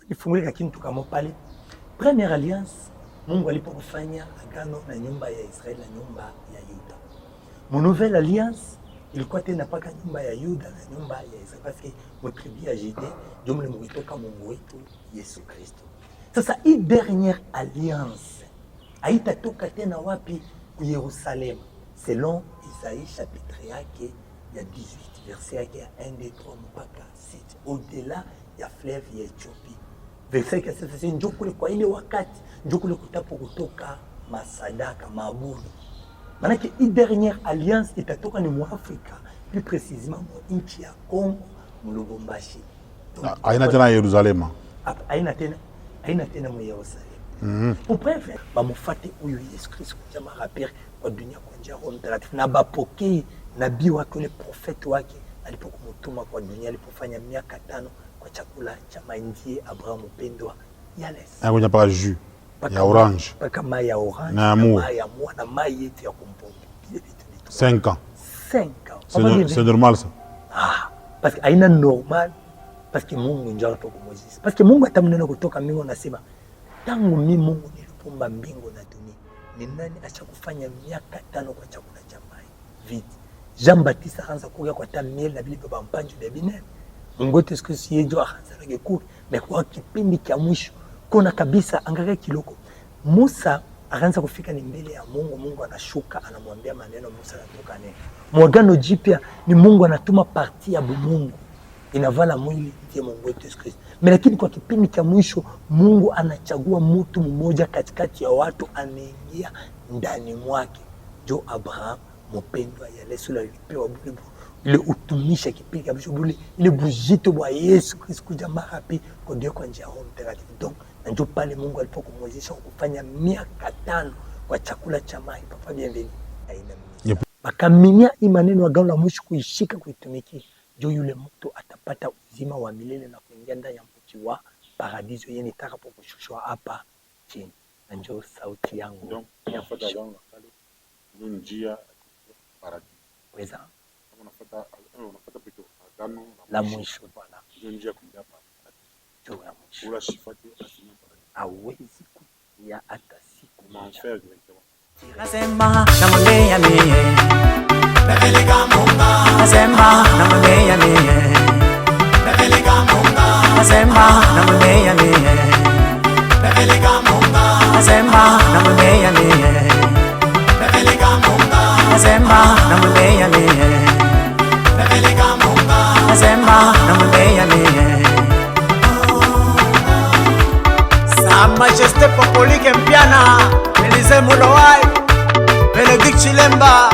Nifungule lakini tukamopale. Première alliance Mungu alipofanya agano na nyumba ya Israeli na nyumba ya Yuda. Mon nouvelle alliance ilikuwa tena paka nyumba ya Yuda na nyumba ya Israeli parce que mon tribu ya Juda jumla mlitoka Mungu wetu Yesu Kristo. Sasa hii dernière alliance haitatoka tena wapi? Ku Yerusalemu. Selon Isaïe chapitre yake ya 18 verset yake ya 1 2 3 mpaka 6 au-delà ya fleuve ya Ethiopia. Verset yake sasa njoo kule kwa ile wakati njoo kule kutapo kutoka masadaka maabudu. Manake hii dernière alliance itatoka ni Mwafrika, plus précisément mu nchi ya Kongo, mu Lubumbashi. Haina tena Yerusalema. Haina tena mu Yerusalemu. Pour préférer bamufate huyu Yesu Kristo kuja mara pili kwa dunia kwa njia ya Roho Mtakatifu na bapokee nabii wake ule profeti wake alipokumtuma kwa dunia alipofanya miaka 5 kwa chakula cha mahindi Abraham mpendwa yales. Ngoja paka jus ya orange. Paka mai ya orange na mua na mai yetu ya kumpombe. 5 ans. 5 ans. C'est normal ça. Parce que haina normal parce que Mungu njoo kutoka Moses. Parce que Mungu atamnena kutoka mbingu anasema tangu mimi Mungu nilipomba mbingu na dunia ni nani acha kufanya miaka 5 kwa chakula cha mai vite. Jean Baptiste anza kuja kwa tamel na bili baba mpanjo de bine. Mungu wetu siku siyejo anza rege ku mais kwa kipindi cha mwisho kuna kabisa angalia kiloko. Musa akaanza kufika ni mbele ya Mungu, Mungu anashuka anamwambia maneno, Musa anatoka nene. Mwagano jipya ni Mungu anatuma parti ya Mungu inavala mwili ndiye Mungu wetu Yesu Kristo. Lakini kwa kipindi cha mwisho Mungu anachagua mtu mmoja katikati ya watu anaingia ndani mwake. Jo Abraham mpendwa ya Yesu alipewa bure ile utumisha kipindi kabisa bure ile bujito bwa Yesu Kristo kuja mara pili kwa Dieu kwa njia ya Roho Mtakatifu. Donc ndio pale Mungu alipokumwezesha kufanya miaka 5 kwa chakula cha mai papa bienvenue aina. Bakaminia hii maneno agano la mwisho kuishika kuitumikia. Jo yule mtu atapata uzima wa milele na kuingia ndani ya mji wa paradiso yeye nitakapokushushwa hapa chini. Na njoo sauti yangu. Donc unafuata agano la kale ndio njia paradiso. Weza unafuata pekee agano la mwisho bwana. Ndio njia kuingia paradiso. Jo ya mwisho. Ula shifati asini paradiso. Hawezi kuingia hata siku moja. Directement. Nasema namwambia mie Napeleka Munga. Nasema namwambia mie Napeleka Munga. Nasema namwambia mie Napeleka Munga. Nasema namwambia mie Napeleka Munga. Nasema namwambia mie Napeleka Munga. Nasema namwambia mie Sa Majesté Popolique Mpiana Elise Moulowai Bénédicte Chilemba.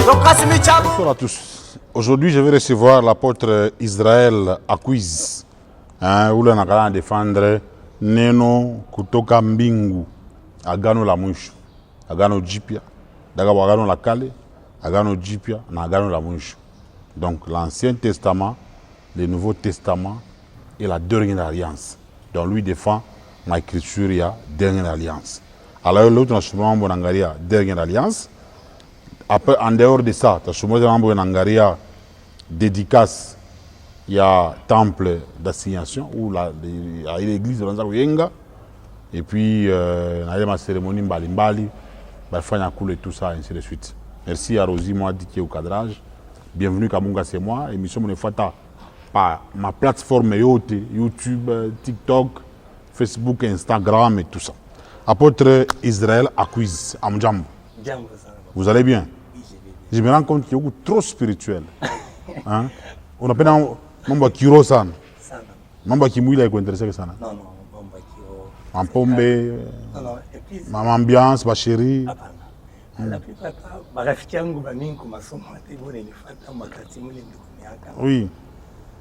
Bonsoir à tous. Aujourd'hui, je vais recevoir l'apôtre Israël Acquiz. Où l'on a défendre Neno kutoka mbingu. Agano la mwisho. Agano jipya. D'abord agano la kale. Agano jipya na agano la mwisho. Donc l'Ancien Testament, le Nouveau Testament et la dernière alliance. Donc lui défend ma écriture, il y a dernière alliance. Alors l'autre, on a souvent la dernière alliance. Après, en dehors de ça, tu as souvent une dédicace, il y a temple d'assignation, où il y a l'église de Lanzaroyenga, et puis il y a ma cérémonie Mbali, et tout ça, ainsi de suite. Merci à Rosie, moi, Didier au cadrage. Bienvenue Kamunga, c'est moi. Émission Monefata par ma plateforme YouTube, TikTok, Facebook, Instagram et tout ça. Apôtre Israël Acquiz, Amdjambo. Vous allez bien? Je me rends compte qu'il y a beaucoup trop spirituel. Hein? On appelle Mamba Kiro San. Mamba Kimouila est intéressé ça. Non, Mamba Kiro. Mampombe. Ma ambiance, ma chérie. La plupart marafiki yangu bamingi kwa masomo atibone nilifuata makati mwili ndio miaka. Oui.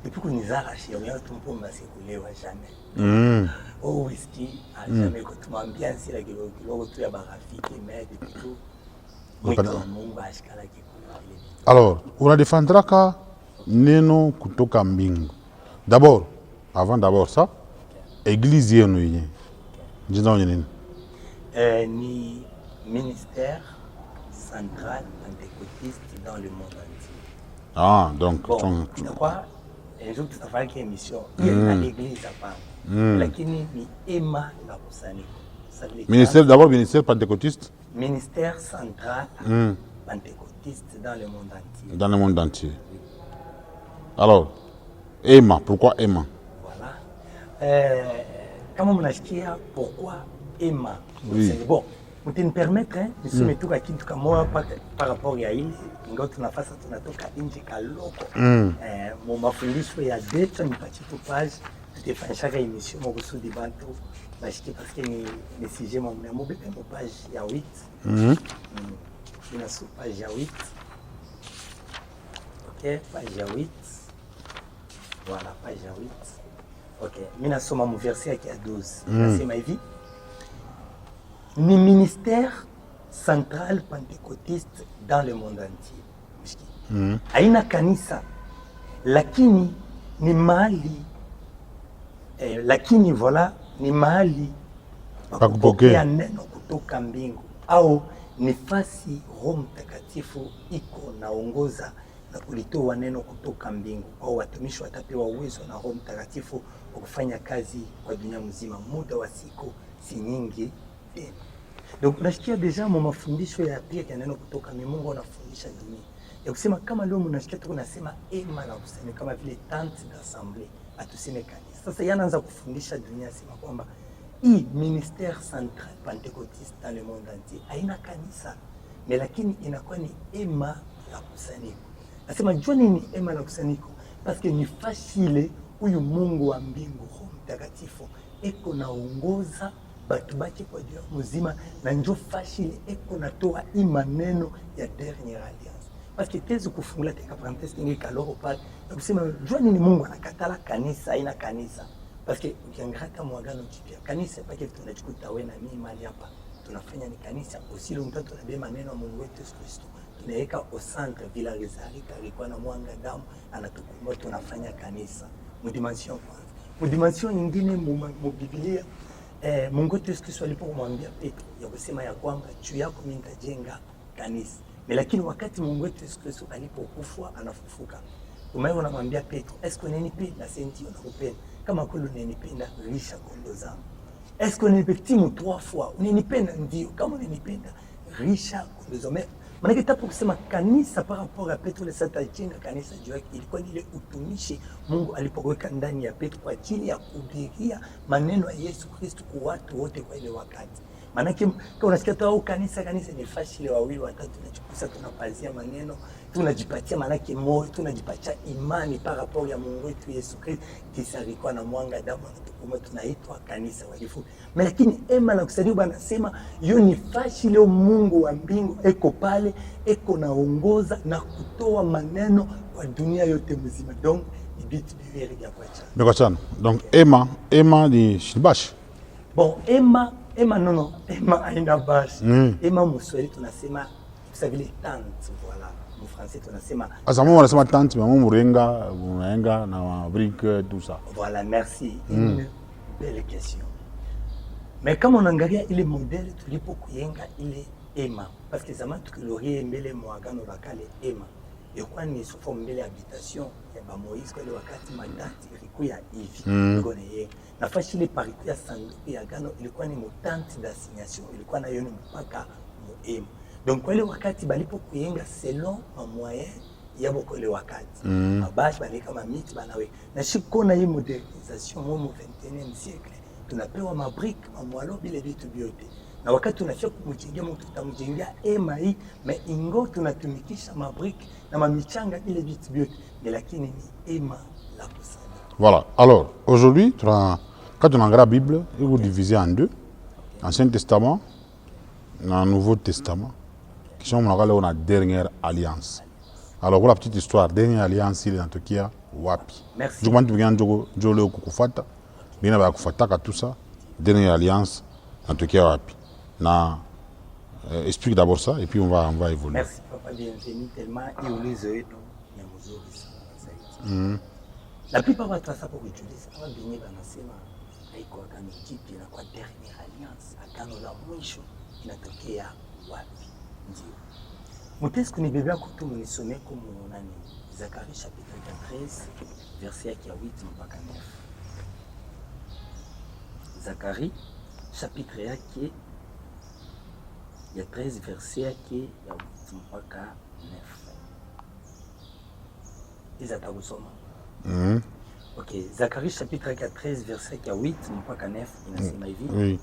Depuis qu'on nous a arraché, on a tout pour masser kulewa jamais. Oh whisky, jamais kwa tumambiance la kidogo tu ya marafiki mais depuis tout. Alors, on a défendra neno kutoka mbingu. D'abord, avant d'abord ça, église yenu yenye. Njina nini? Ni ministère central pentecôtiste dans le monde entier. Ah, donc bon, tu quoi? Un jour tu vas faire une émission. Il y a l'église à part. lakini ni ema la kusanyiko. Ministère d'abord, ministère pentecôtiste. Ministère central pentecôtiste dans le monde entier. Dans le monde entier. Alors, EMA, pourquoi EMA? Voilà. Kama mnasikia pourquoi EMA? Oui. Bon, vous me permettre, nisome tu kwa kitu kama par rapport ya ile ingawa tunafasa tunatoka nje kaloko. Mu mafundisho ya decha nipatie tu page tutafanyisha emission mo kusudi bantu bashike parce que ni sujet mo bebe mo page ya 8. Ina sur page ya 8. OK, page ya 8. Voilà, page ya 8. OK, mimi nasoma mu verset ya 12. Nasema hivi: ni ministère central pentecôtiste dans le monde entier. Haina kanisa lakini ni mahali lakini voilà ni mahali pa kupokea neno kutoka mbingu, au ni fasi Roho Mtakatifu iko naongoza na kulitoa neno kutoka mbingu, au watumishi watapewa uwezo na Roho Mtakatifu wa kufanya kazi kwa dunia mzima. Muda wa siku si nyingi tena. Donc unasikia deja mu mafundisho ya pia ya neno kutoka Mungu anafundisha dunia. Ya kusema kama leo mnasikia tuko nasema ema na kusema kama vile tente d'assemblée atuseme kanisa. Sasa yanaanza kufundisha dunia sema kwamba hii ministère central pentecôtiste dans le monde entier haina kanisa, lakini inakuwa ni ema la kusanyiko. Nasema jua nini ema la kusanyiko? Parce que ni facile huyu Mungu wa mbingu Roho Mtakatifu eko naongoza batu baki kwa dunia mzima, na njo facile eko natoa hii maneno ya dernière alliance. Parce que tezi kufungula teka parenthèse tingi kaloro pale na kusema jua nini Mungu anakatala kanisa, haina kanisa. Parce que ukiangalia mwagano jipya kanisa pake tunachikuta wewe na mimi mali hapa tunafanya ni kanisa usilo mtoto na bema neno Mungu wetu Yesu Kristo tunaweka au centre vila rezarika alikuwa na mwanga damu anatukumba tunafanya kanisa mu dimension kwanza. Mu dimension nyingine mu Biblia Mungu wetu Yesu Kristo alipomwambia Petro ya kusema ya kwamba juu yako mimi nitajenga kanisa. Lakini wakati Mungu wetu Yesu Kristo alipokufa anafufuka, umeona unamwambia Petro, est-ce que unanipenda? Senti unakupenda. Kama kweli unanipenda, lisha kondoo zangu. Est-ce que unanipenda? Timu 3 fois. Unanipenda? Ndio. Kama unanipenda, lisha kondoo zangu. Maana kitabu kusema kanisa par rapport à Petro le sata jenga kanisa juu yake ilikuwa ile utumishi Mungu alipoweka ndani ya Petro kwa ajili ya kuhubiria maneno ya Yesu Kristo kwa watu wote kwa ile wakati. Maana kama unasikia tu kanisa ni fashile wawili watatu tunachukua tunapazia maneno tunajipatia maana moyo tunajipatia imani par rapport ya Mungu wetu Yesu Kristo kisa alikuwa na mwanga damu na tunaitwa kanisa walifu. Lakini ema na kusaidia bwana sema hiyo ni fashile Mungu wa mbingu eko pale eko naongoza na kutoa maneno kwa dunia yote mzima. Donc ibiti biweri ya kwacha. Bekachana. Donc ema ni shibash. Bon, ema non, ema haina basi. Ema muswahili tunasema ça vile tante, voilà. En français tunasema. Asa mwa wanasema tante, mais murenga na brique tout ça. Voilà, merci. Une belle question. Mais kama unaangalia ile modèle tulipokuyenga ile ema, parce que zamani tukilorie mbele mwagano la kale ema. Yokuwa ni sofo mbele habitation ya ba Moïse kwa ile wakati mandati ilikuwa hivi. Ngone yeye. Nafasi ile pariku ya sanduku ya agano ilikuwa ni mutante d'assignation, ilikuwa na yoni mpaka muema. Donc kwa ile wakati balipo kuyenga selon ma moyen ya boko ile wakati. Abash bali kama miti banawe. Na shikona hii modernisation mu 21e siècle. Tunapewa mabrique, mamwalo bile vitu vyote. Na wakati tunafika kumjengea mtu tutamjengea ema hii, mais ingo tunatumikisha mabrique na mamichanga ile vitu vyote. Lakini ni ema la kusanya. Voilà. Alors, aujourd'hui, quand on regarde la Bible, il est divisé en deux. Ancien Testament et Nouveau Testament. Qui sont la dernière alliance. Alors, pour la petite histoire, dernière alliance, il est en Turquie, Wapi. Merci. Je vais tout ça. Dernière alliance, en Turquie, Wapi. Explique d'abord ça et puis on va évoluer. Merci, papa, bienvenue tellement. La plupart watu sasa kwa kujiuliza kama binye banasema haiko agano jipya na kwa dernière alliance, agano la mwisho inatokea wapi? Ndio. Mutesi kunibebea kutumu nisome kwa nani? Zakaria chapitre 13 verset ya 8 mpaka 9. Zacharie chapitre yake ya 13 verset yake ya 8 mpaka 9. Iza takusoma. Ok, Zacharie chapitre 13 verset 8 mpaka 9 inasema hivi. Oui.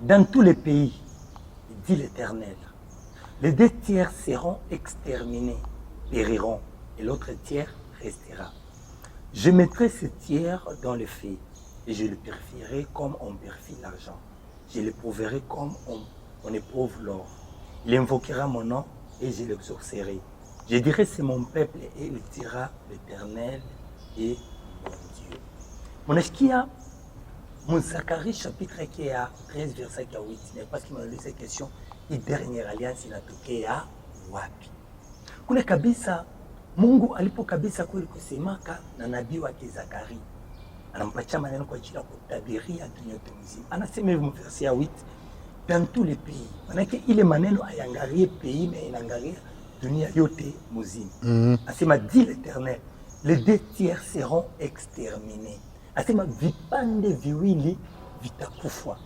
Dans tous les pays, dit l'Éternel, les 2 tiers seront exterminés, périront, et l'autre tiers restera. Je mettrai ce tiers dans le feu, et je le purifierai comme on purifie l'argent. Je l'éprouverai comme on éprouve l'or. Il invoquera mon nom, et je l'exaucerai. Je dirai c'est mon peuple, et il dira l'Éternel est mon Dieu. Monaskia, mon Zacharie chapitre 13 verset 8, n'est pas ce qui m'a donné cette question. Et dernière alliance inatokea wapi? Kule kabisa Mungu alipo kabisa kweli kusemaka na nabii wake Zakari. Anampatia maneno kwa ajili ya kutabiria dunia yote mzima. Anasema hivi verset 8, dans tous les pays. Manake ile maneno hayangalie pays mais inaangalia dunia yote mzima. Anasema dit l'Éternel, les 2 tiers seront exterminés. Anasema vipande viwili vitakufwa.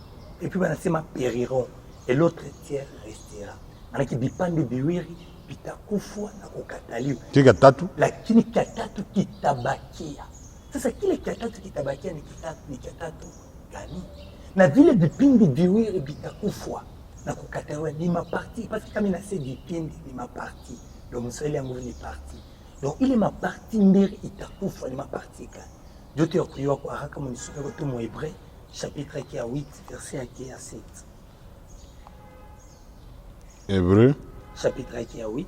Et puis anasema périront. Et l'autre tiers restera. Manake vipande viwili vitakufwa na kukataliwa. Kika tatu? Lakini kitatu kitabakia. Sasa kile kitatu kitabakia ni kitatu gani? Na vile vipindi viwili vitakufwa na kukataliwa ni maparti. Parce que kama inasema vipindi ni maparti. Donc mswahili yangu ni parti. Donc ile maparti mbili itakufwa ni maparti gani? Jote ya kuyua kwa haraka mnisome kwa tu mu Hébreu chapitre 8 verset 7. Hébreu Chapitre 8.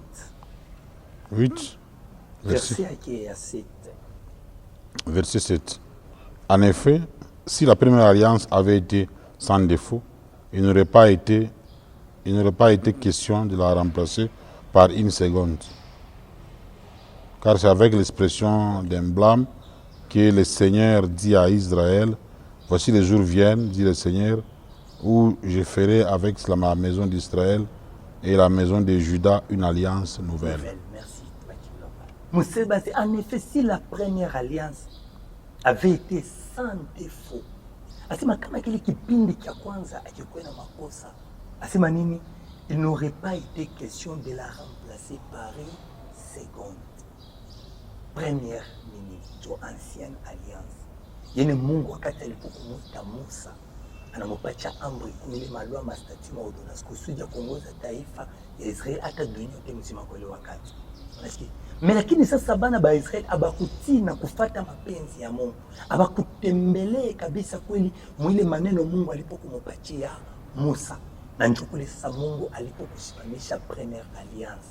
8. Verset 7. Verset 7. En effet, si la première alliance avait été sans défaut, il n'aurait pas été question de la remplacer par une seconde. Car c'est avec l'expression d'un blâme que le Seigneur dit à Israël, voici les jours viennent, dit le Seigneur, où je ferai avec la maison d'Israël et la maison de Juda une alliance nouvelle. Merci. En effet, si la première alliance avait été sans défaut, asema kama kile kipindi cha kwanza akikuwa na makosa, asema nini? Il n'aurait pas été question de la remplacer par une seconde. Première nini? Ancienne alliance. Yene Mungu wakati alipokumuita Musa anampatia amri 10 malua mastati maordonansi kusudi ya kuongoza taifa ya Israeli hata dunia yote mzima kwa ile wakati. Unasikia? Lakini sasa bana ba Israeli abakutii na kufuata mapenzi ya Mungu. Abakutembelee kabisa kweli mwile maneno Mungu alipokumpatia Musa. Na ndio kule sasa Mungu alipokusimamisha première alliance.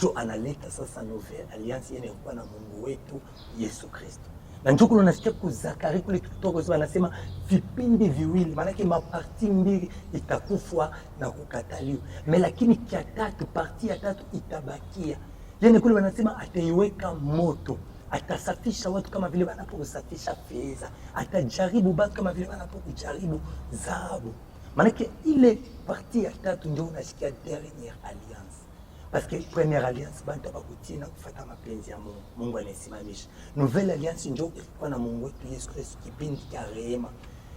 Jo analeta sasa nouvelle alliance yenye kwa na Mungu wetu Yesu Kristo. Na ndio kule unasikia ku Zakari kule kitoko sasa anasema vipindi viwili maana yake maparti mbili itakufwa na kukataliwa. Lakini kia tatu parti ya tatu itabakia. Yeye kule wanasema ataiweka moto, atasafisha watu kama vile wanaposafisha fedha, atajaribu watu kama vile wanapojaribu dhahabu. Maana yake ile parti ya tatu ndio unasikia dernière alliance. Parce que première alliance bantu bakutii na kufuata mapenzi ya Mungu. Mungu anasimamisha. Nouvelle alliance ndio ilikuwa na Mungu wetu Yesu Kristo kipindi cha rehema.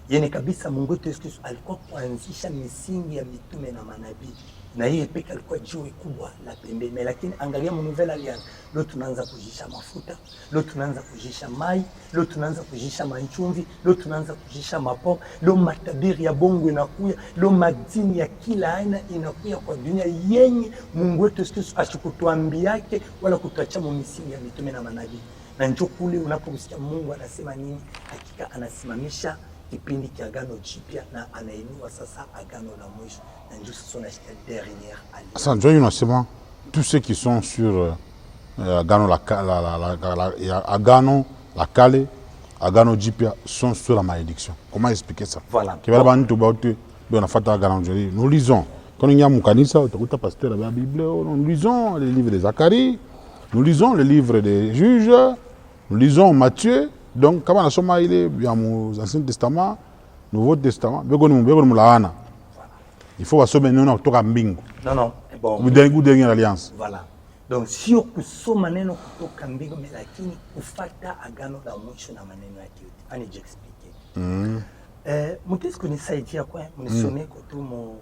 Yeye kabisa Mungu wetu Yesu Kristo alikuwa kuanzisha misingi ya mitume na manabii. Na yeye pekee alikuwa jiwe kubwa la pembeni. Lakini angalia nouvelle alliance. Leo tunaanza kujisha mafuta, leo tunaanza kujisha mai, leo tunaanza kujisha manchumvi, leo tunaanza kujisha mapo, leo matabiri ya bongo inakuya, leo madini ya kila aina inakuya kwa dunia yenye Mungu wetu Yesu Kristo asikutuambia yake wala kutuacha misingi ya mitume na manabii. Na njoo kule unaposikia Mungu anasema nini, hakika anasimamisha kipindi cha agano jipya na anainua sasa agano la mwisho. Na njoo sasa unasikia dernière alliance. Ça, Dieu innocemment, tous ceux qui sont sur agano la kale, agano jipya sont sur la malédiction. Comment expliquer ça? Voilà. Nous lisons. Quand il y a mon kanisa, pasteur de la Bible, nous lisons les livres de Zacharie, nous lisons les livres des juges, nous lisons Matthieu. Donc, quand on a sommé il est dans l'Ancien Testament, Nouveau Testament, il faut assommer nous non bon. Vous dernière alliance. Voilà. Donc sio kusoma maneno kutoka mbingu lakini kufuata agano la mwisho na maneno yake yote. Ani j'explique. Mutesi kunisaidia kwa mnisomee kwa tu mon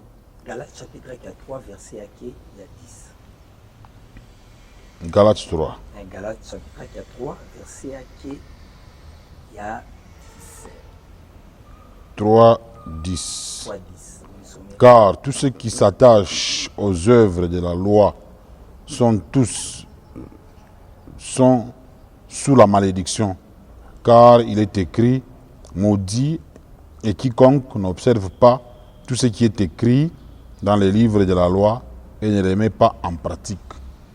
Galates chapitre 3 verset yake ya 10. Galates 3. Galates chapitre 3 verset yake ya 10. 3:10. Car tous ceux qui s'attachent aux œuvres de la loi sont sous la malédiction. Car il est écrit, maudit et quiconque n'observe pas tout ce qui est écrit dans les livres de la loi et ne les met pas en pratique.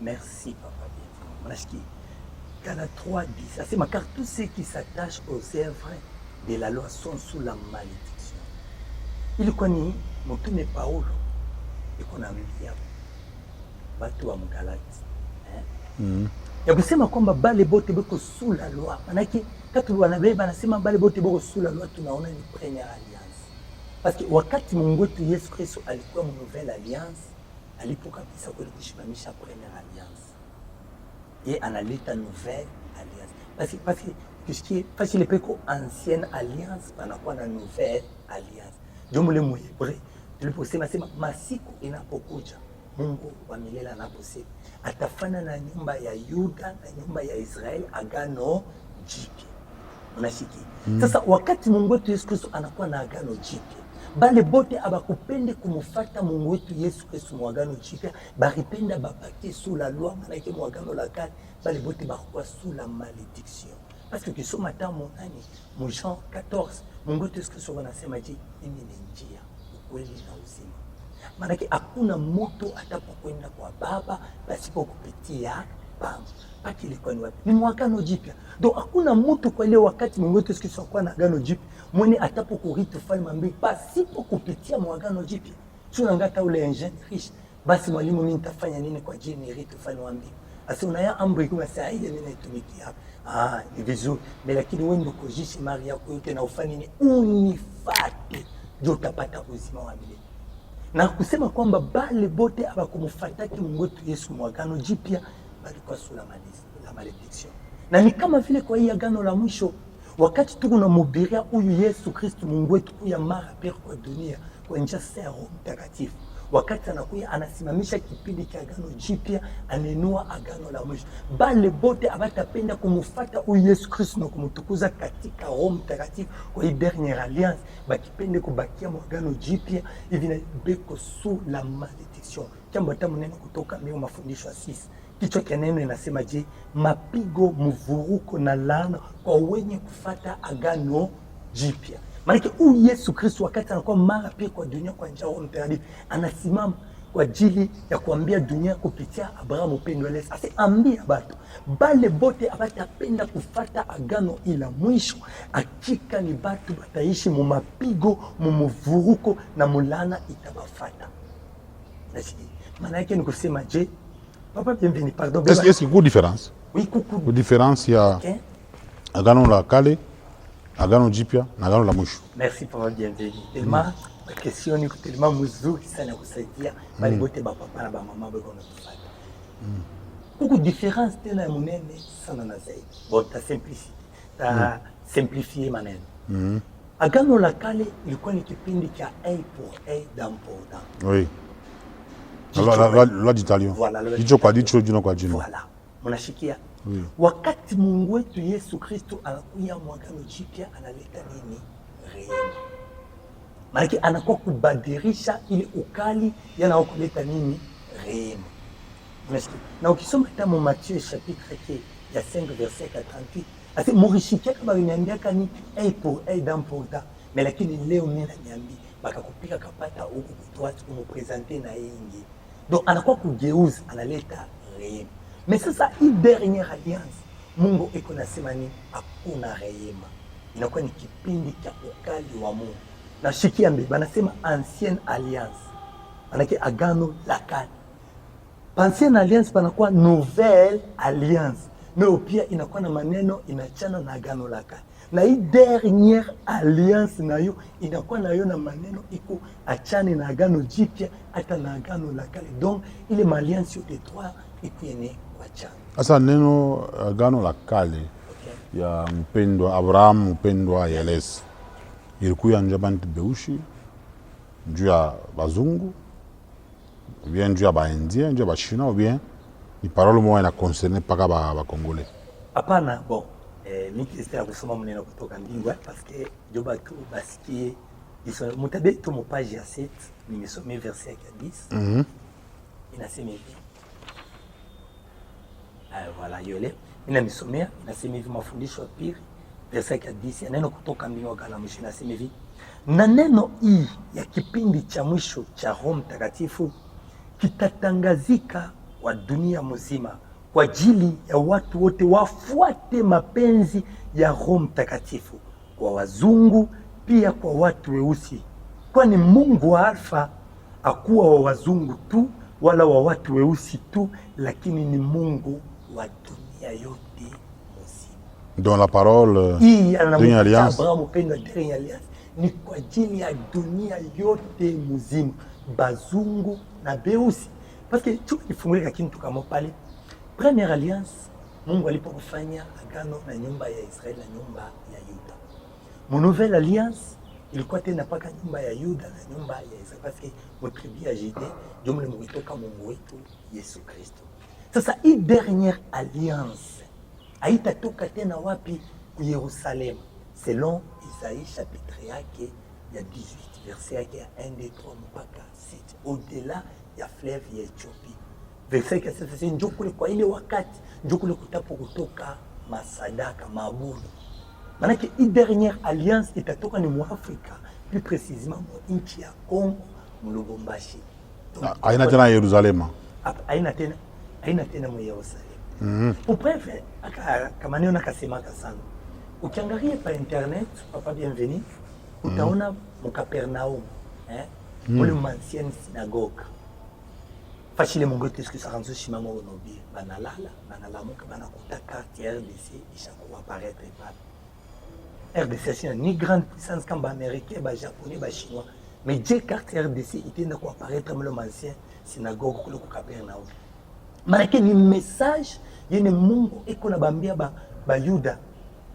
Merci, papa. Galates 3:10. C'est ma car tous ceux qui s'attachent aux œuvres de la loi sont sous la malédiction. Ilikuwa ni mtume Paulo iko naambia watu wa Mgalati ya kusema kwamba bale bote beko sous la loi. Manake katu wanabeba nasema bale bote beko sous la loi, tunaona ni première alliance. Parce que wakati Mungu wetu Yesu Kristo alikuwa mu nouvelle alliance, alipo kabisa kwa kushimamisha première alliance. Et analeta nouvelle alliance. Parce que le peko ancienne alliance panakuwa na nouvelle alliance. Jomule mu Hebreu tuliposema masiku inapokuja Mungu wa milele anaposema atafanya na nyumba ya Yuda na nyumba ya Israeli agano jipya. Unashiki? Sasa wakati Mungu wetu Yesu Kristo anakuwa na agano jipya, bale bote abakupende kumufata Mungu wetu Yesu Kristo mu agano jipya, baripenda babaki sous la loi, manake mu agano la kale, bale bote bakuwa sous la malédiction. Parce que kisoma tamu nani mu Jean 14, Mungu wetu Yesu Kristo anasema je, mimi ni njia, ukweli na uzima. Manake hakuna mtu atapokwenda kwa Baba pasipo kupitia Baba. Paki ilikuwa ni wapi? Ni mwagano jipya. Donc hakuna mtu kwa ile wakati Mungu wetu Yesu Kristo kwa na agano jipya mwenye atapokurithi ufalme mbingu pasipo kupitia mwagano jipya. Sio ngata ule engine riche. Basi mwalimu, mimi nitafanya nini kwa ajili ni rithi ufalme wa mbingu? Asi unaya amri kama saa ile mimi naitumikia hapa. Ni vizuri. Lakini wewe ndio kujishi mali yako yote na ufanye ni unifate. Ndio utapata uzima wa milele. Na kusema kwamba bale bote abakumfataki Mungu wetu Yesu mwagano jipya balikuwa sous la malédiction. Na ni kama vile kwa hii agano la mwisho, wakati tuko na mhubiria huyu Yesu Kristo Mungu wetu kuya mara pili kwa dunia kwa njia ya Roho Mtakatifu, wakati anakuya anasimamisha kipindi cha agano jipya, anenua agano la mwisho, bale bote abatapenda kumfuata huyu Yesu Kristo na kumtukuza katika Roho Mtakatifu kwa hii dernière alliance, bakipende kubakia mwagano jipya hivi na beko sous la malédiction. Jambo tamu neno kutoka mimi mafundisho ya 6. Kichwa cha neno inasema je, mapigo, mvuruko na laana kwa wenye kufata agano jipya. Maana huyu Yesu Kristo wakati anakuwa mara pia kwa dunia kwa njia ya Roho Mtakatifu, anasimama kwa ajili ya kuambia dunia kupitia Abrahamu upendo wake. Sasa ambia watu bale bote abatapenda kufata agano ila mwisho, hakika ni watu bataishi mu mapigo, mu mvuruko na mulana itabafata. Maana yake ni kusema je, papa bienvenue, pardon. Est-ce qu'il y a une différence? Oui, coucou. Une différence, il y a agano la kale, agano jipya na agano la mwisho. Merci papa bienvenue. Tellement la question ni tellement mzuri sana kusaidia bali bote ba papa na ba mama bako na tufata. Kuku différence tena munene sana na zaidi. Bon, ta simplicité. Ta simplifier maneno. Agano la kale ilikuwa ni kipindi cha œil pour œil, dent pour dent. Oui. Loi d'Italien. Voilà. Dicho kwa dicho, jino kwa jino. Voilà. Mnashikia? Oui. Wakati Mungu wetu Yesu Kristo anakuja mwagano jipya, analeta nini? Rehema. Maana anakuwa kubadilisha ile ukali yana kuleta nini? Rehema. Mnashikia? Na ukisoma kama Matthieu chapitre ya 5 verset 48, ati murishikia kama niambia kani œil pour œil, dent pour dent. Mais lakini leo mimi naniambia bakakupika kapata huko kutwatu kumpresenter na yeye. Donc anakuwa kugeuza, analeta rehema. Mais sasa hii dernière alliance Mungu iko nasema ni hakuna rehema. Inakuwa ni kipindi cha ukali wa Mungu. Na shikia mbele anasema ancienne alliance. Manake agano la kale. Ancienne alliance panakuwa nouvelle alliance. Mais pia inakuwa na maneno inachana na agano la kale. Na hii dernière alliance nayo inakuwa nayo na maneno iko achane na agano jipya hata na agano la kale. Donc ile alliance yote trois iko yene kwa chana. Asa neno agano la kale ya mpendwa Abraham, mpendwa Yelesi ilikuya njuu ya bantu beushi, njuu ya bazungu, ou bien njuu ya baindien, njuu ya bachinois, ou bien ni parole moja inaconcerne mpaka bakongole? Hapana, bon, miki ya kusoma mneno kutoka mbingwa parce que ndio batu basikie mutabe tu mu page ya 7 nimesomea verset ya 10. Inasema hivi. Voilà, yole. Inamisomea inasema hivi, mafundisho ya pili verset ya 10 ya neno kutoka mbingwa kana mwisho inasema hivi. Na neno hii ya kipindi cha mwisho cha Roho Mtakatifu kitatangazika wa dunia mzima kwa ajili ya watu wote wafuate mapenzi ya Roho Mtakatifu, kwa wazungu pia kwa watu weusi, kwani Mungu wa Alfa hakuwa wa wazungu tu wala wa watu weusi tu, lakini ni Mungu wa dunia yote mzima. Dans la parole d'une alliance, ni kwa ajili ya dunia yote mzima, bazungu na beusi. Parce que tu ifungule kitu kama pale Première Alliance, Mungu alipofanya agano na nyumba ya Israeli na nyumba ya Yuda. Mon Nouvelle Alliance ilikuwa tena paka nyumba ya Yuda na nyumba ya Israeli, parce que mtribu ya Juda ndio mlitoka Mungu wetu Yesu Kristo. Sasa hii dernière alliance haitatoka tena wapi? Yerusalemu, selon Isaïe chapitre yake ya 18 verset yake ya 1, 2, 3 mpaka 7, au-delà ya fleuve ya Ethiopia. Verset ya 7 ndio kule kwa ile wakati ndio kule kutapo kutoka masadaka mabudu. Manake hii dernière alliance itatoka ni mu Afrika, plus précisément mu nchi ya Kongo, mu Lubumbashi. Haina tena Yerusalemu. Haina tena mu Yerusalemu. Uprefe kama neno nakasemaka sana. Ukiangalia pa internet, papa bienvenue, utaona mu Capernaum, ule ancienne synagogue. Fashile Mungu wetu Yesu Kristo shimamo onobi banalamuka banakuta carte ya RDC ishakuwa apparaître pale. RDC c'est ni grande puissance comme américain, ba japonais, ba chinois, mais dès carte RDC itenda ku apparaître dans l'ancien synagogue kule ku Capernaum. Manake ni message yene Mungu eko na bambia ba Yuda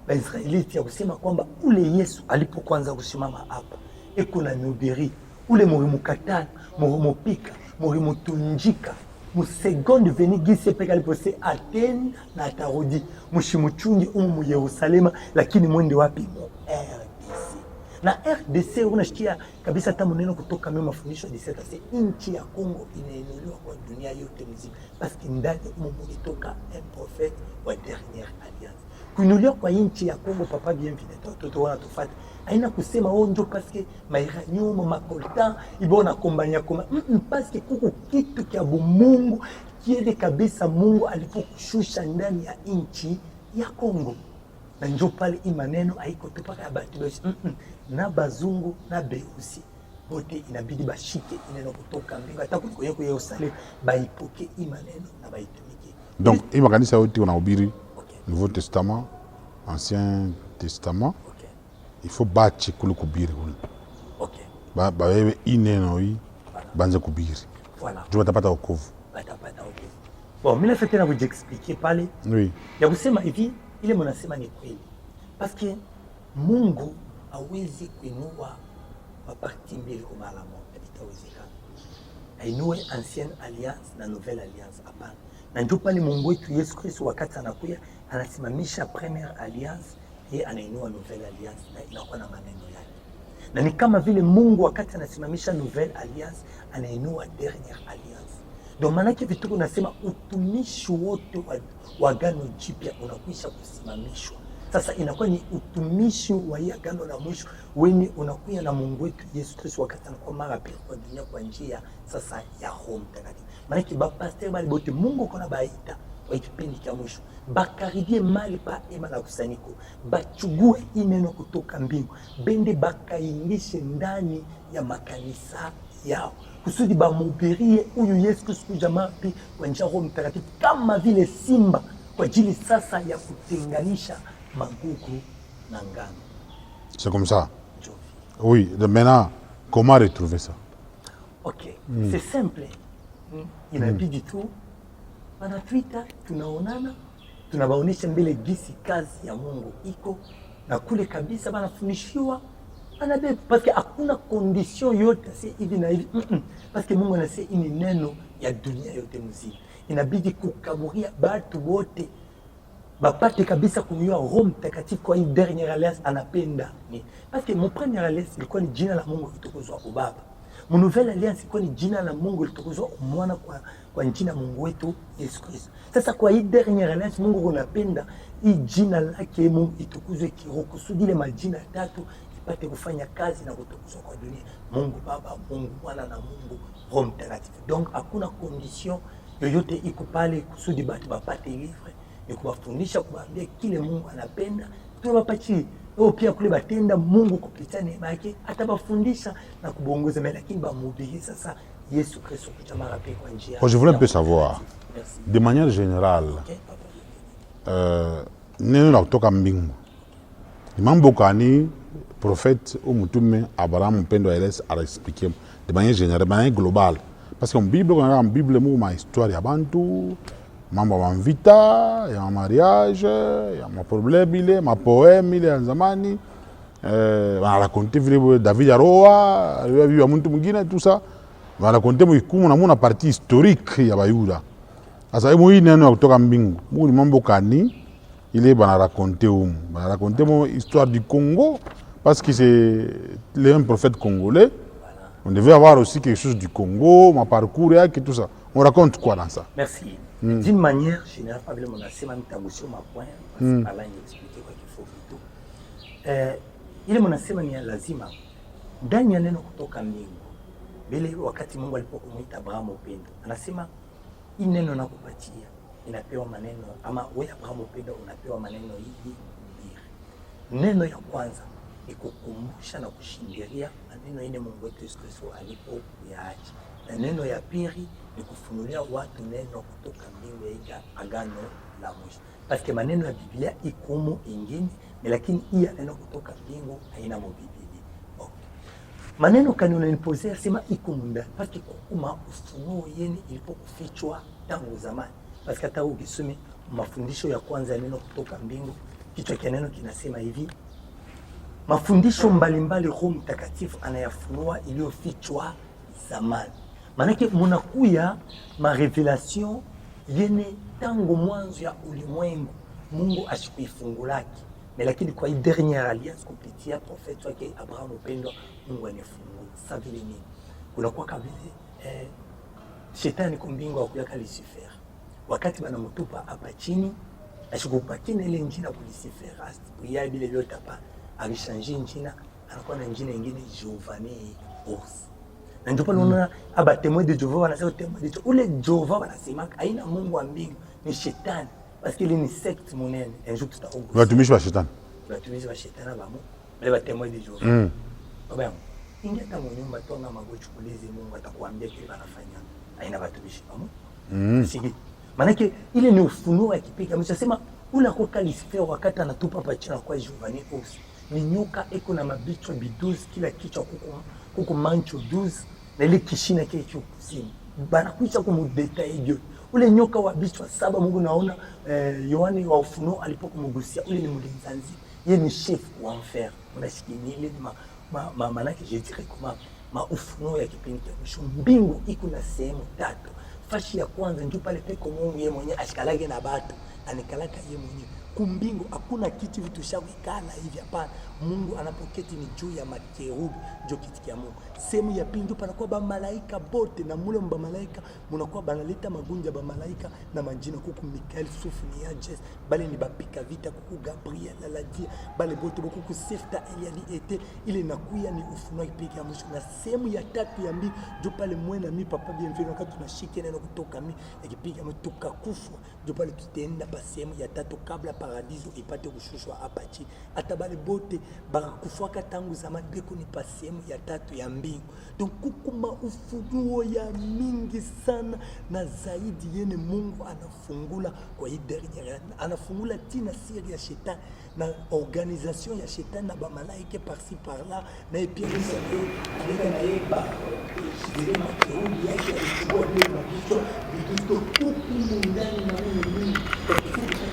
ba Israeliti ya kusema kwamba ule Yesu alipokuanza kusimama hapa eko na nubiri ule murimukatana murimupika murimutunjika musegonde veni gisi peka alipose atenda na atarudi mushimuchungi mu Yerusalema, lakini mwende wapi? Mu RDC. Na RDC unashikia kabisa hata maneno kutoka mimi mafundisho ya 17 nchi ya Kongo inainuliwa kwa dunia yote mzima, paski ndani mumulitoka un prophète wa dernière alliance. Kuinuliwa kwa nchi ya Kongo, papa bienvenue watoto wana tufate, haina kusema ndio paske mairanium makolta ibona kombania koma paske kuko kitu kya Mungu kiende kabisa. Mungu alipokushusha ndani ya nchi ya Kongo, na ndio pale imaneno haiko tu paka abati basi na bazungu na beusi bote inabidi bashike ineno kutoka mbingu, hata kuliko kwa Yerusalemu baipoke imaneno na baitumike. Donc hii makanisa yote wanahubiri Nouveau Testament, Ancien Testament. Il faut bachi kule kubiri kule. Okay. Ba wewe ineno hii banze kubiri. Voilà. Jua tapata wokovu. Batapata wokovu. Bon, mimi nafikiri tena kujiexpliquer pale. Oui. Ya kusema hivi ile mnasema ni kweli. Parce que Mungu hawezi kuinua maparti mbili kwa mara moja, itawezekana. Ainue Ancienne Alliance na Nouvelle Alliance hapana. Na ndio pale Mungu wetu Yesu Kristo wakati anakuja anasimamisha Première Alliance, yeye anainua Nouvelle Alliance na inakuwa na maneno yake. Na ni kama vile Mungu wakati anasimamisha Nouvelle Alliance anainua Dernière Alliance. Ndio maana yake vitu tunasema utumishi wote wa agano jipya unakwisha kusimamishwa. Sasa inakuwa ni utumishi wa agano la mwisho wenye unakuja na Mungu wetu Yesu Kristo wakati anakuwa mara pili kwa dunia kwa njia sasa ya Roho Mtakatifu. Maana kiba pastor bali bote Mungu kona baita kwa kipindi cha mwisho bakaribie mali pa ema la kusanyiko, bachugue ineno kutoka mbingu, bende bakaingishe ndani ya makanisa yao kusudi bamubirie huyu Yesu Kristo jamaa pi kwa njia Roho Mtakatifu kama vile simba kwa ajili sasa ya kutenganisha magugu na ngano. C'est comme ça. Oui, maintenant comment retrouver ça? Ok, c'est simple. Inabidi tu bana Twitter tunaonana, tunabaonesha mbele gisi kazi ya Mungu iko na kule kabisa banafundishiwa anabeba, parce que hakuna condition yote si hivi na hivi. Parce que Mungu anasema ini neno ya dunia yote mzima. Inabidi kukaburia batu wote bapate kabisa kumjua Roho Mtakatifu kwa hii dernière alliance anapenda ni. Parce que mon première alliance ilikuwa ni jina la Mungu litukuzwa kwa Baba. Mon nouvelle alliance ilikuwa ni jina la Mungu litukuzwa mwana kwa jina Mungu wetu Yesu Kristo. Sasa kwa hii dernière alliance Mungu unapenda hii jina lake Mungu itukuzwe kiroho kusudi ile majina tatu ipate kufanya kazi na kutukuzwa kwa dunia. Mungu Baba, Mungu Mwana na Mungu Roho Mtakatifu. Donc hakuna condition yoyote iko pale kusudi batu bapate livre ni kuwafundisha kuwaambia kile Mungu anapenda tuwapatie. Wao pia kule batenda Mungu kupitia neema yake atabafundisha na kubongoza mbele, lakini bamhubiri sasa Yesu Kristo kuja mara pekee kwa njia. Je voulais un peu savoir, de manière générale, neno la kutoka mbingu ni mambo gani prophète au mtume Abraham mpendo Elesa expliquer de manière générale, de manière globale, parce que en Bible Mungu ma histoire ya bantu mambo ya vita, ya mariage, ya maproblème ile, mapoème ile ya zamani, raconter vile David aroa, aliwa ya mtu mwingine tout ça, raconter mkumu na muna partie historique ya Bayuda. Sasa hiyo hii neno kutoka mbingu, Mungu ni mambo kani ile raconter mo histoire du Congo parce que c'est un prophète congolais. On devait avoir aussi quelque chose du Congo, mon parcours et tout ça. On raconte quoi dans ça? Merci. D'une manière générale, pas vraiment assez même sur ma point parce que là il expliquer quoi qu'il faut plutôt. Ile mnasema ni lazima ndani ya neno kutoka mbingu. Bila wakati Mungu alipomuita Abrahamu upendo, anasema hii neno nakupatia inapewa maneno ama wewe Abrahamu upendo unapewa maneno hivi mbili. Neno ya kwanza ni kukumbusha na kushindiria maneno ile Mungu wetu Yesu Kristo alipoyaacha. Na neno ya pili ni kufunulia watu neno kutoka mbingu ya agano la mwisho. Parce que maneno ya Biblia ikumu ingine, lakini hii neno kutoka mbingu haina mo Biblia. Okay. Maneno kanuni nilipozea sema ikumu ndani. Parce que kuma ufunuo yeni ilipokufichwa tangu zamani. Parce que hata ukisome mafundisho ya kwanza ya neno kutoka mbingu, kichwa cha neno kinasema hivi: mafundisho mbalimbali Roho Mtakatifu anayafunua iliyofichwa zamani. Manake munakuya marevelation yene tangu mwanzo ya ulimwengu Mungu ashikuifungulaki. Lakini kwa hii dernière alliance kupitia prophète wake Abraham upendo Mungu anifungua. Sasa vile nini? Kunakuwa kabisa shetani kumbingu akuyaka Lucifer. Wakati banamutupa hapa chini ashikupakina ile njina kwa Lucifer ya bila vyote hapa alishanji njina anakuwa na njina nyingine Giovanni Ors. Na ndio pale unaona aba témoin de Jéhovah wanasema témoin de Jéhovah. Ule Jéhovah wanasema haina Mungu wa mbingu, ni shetani. Parce qu'il est une secte monene. Un jour tutaongoza. Watumishi wa shetani. Watumishi wa shetani bamo. Wale ba témoin de Jéhovah. Baba, ingia kama nyumba tonga magochi kulezi Mungu atakuambia kile anafanya. Haina watumishi bamo. Sigi. Manake ile ni ufunuo wa kipekee. Msema ule kwa Lucifer wakati anatupa pachana kwa Giovanni Ors. Ni nyoka eko na mabichwa biduzi kila kichwa kuko mancho 12 na ile kishina kile kusini. Banakuisha kumudetail hiyo. Ule nyoka wa bichwa 7 Mungu naona Yohani wa ufunuo alipokumgusia ule ni mlinzi. Yeye ni chef wa enfer. Unasikia ile manake je dirais comment ufunuo ya kipindi cha mwisho. Mbingu iko na sehemu tatu. Fashi ya kwanza ndio pale peko Mungu yeye mwenyewe ashikalage na batu. Anikalaka yeye mwenyewe. Kumbingu hakuna kiti vitu shawikala hivi hapana. Mungu anapoketi ni juu ya makerubi, ndio kiti kia Mungu. Sehemu ya pili ndio panakuwa ba malaika bote na mule mba malaika munakuwa banaleta magunja ba malaika na manjina kuku Mikael Sofia Jes bale ni bapika vita kuku Gabriel Aladia bale bote kuku Sefta Eliali ete ile nakuya ni ufunuo kipekee ya mwisho. Na sehemu ya tatu ya mbili ndio pale mwena mi papa bienvenue wakati tunashika neno kutoka mi ikipiga mtuka kufa ndio pale tutaenda pa sehemu ya tatu kabla paradiso ipate kushushwa hapa chini. Hata bale bote bakakufuaka tangu zamani beko ni pa sehemu ya tatu ya mbingu. Donc kukuma ufunuo ya mingi sana na zaidi yene Mungu anafungula kwa hii dernière. Anafungula tina siri ya shetani na organisation ya shetani na ba malaika par-ci par-là na pia considérer makeuli yake alichukua vile mabisho vikito huku ndani na mimi.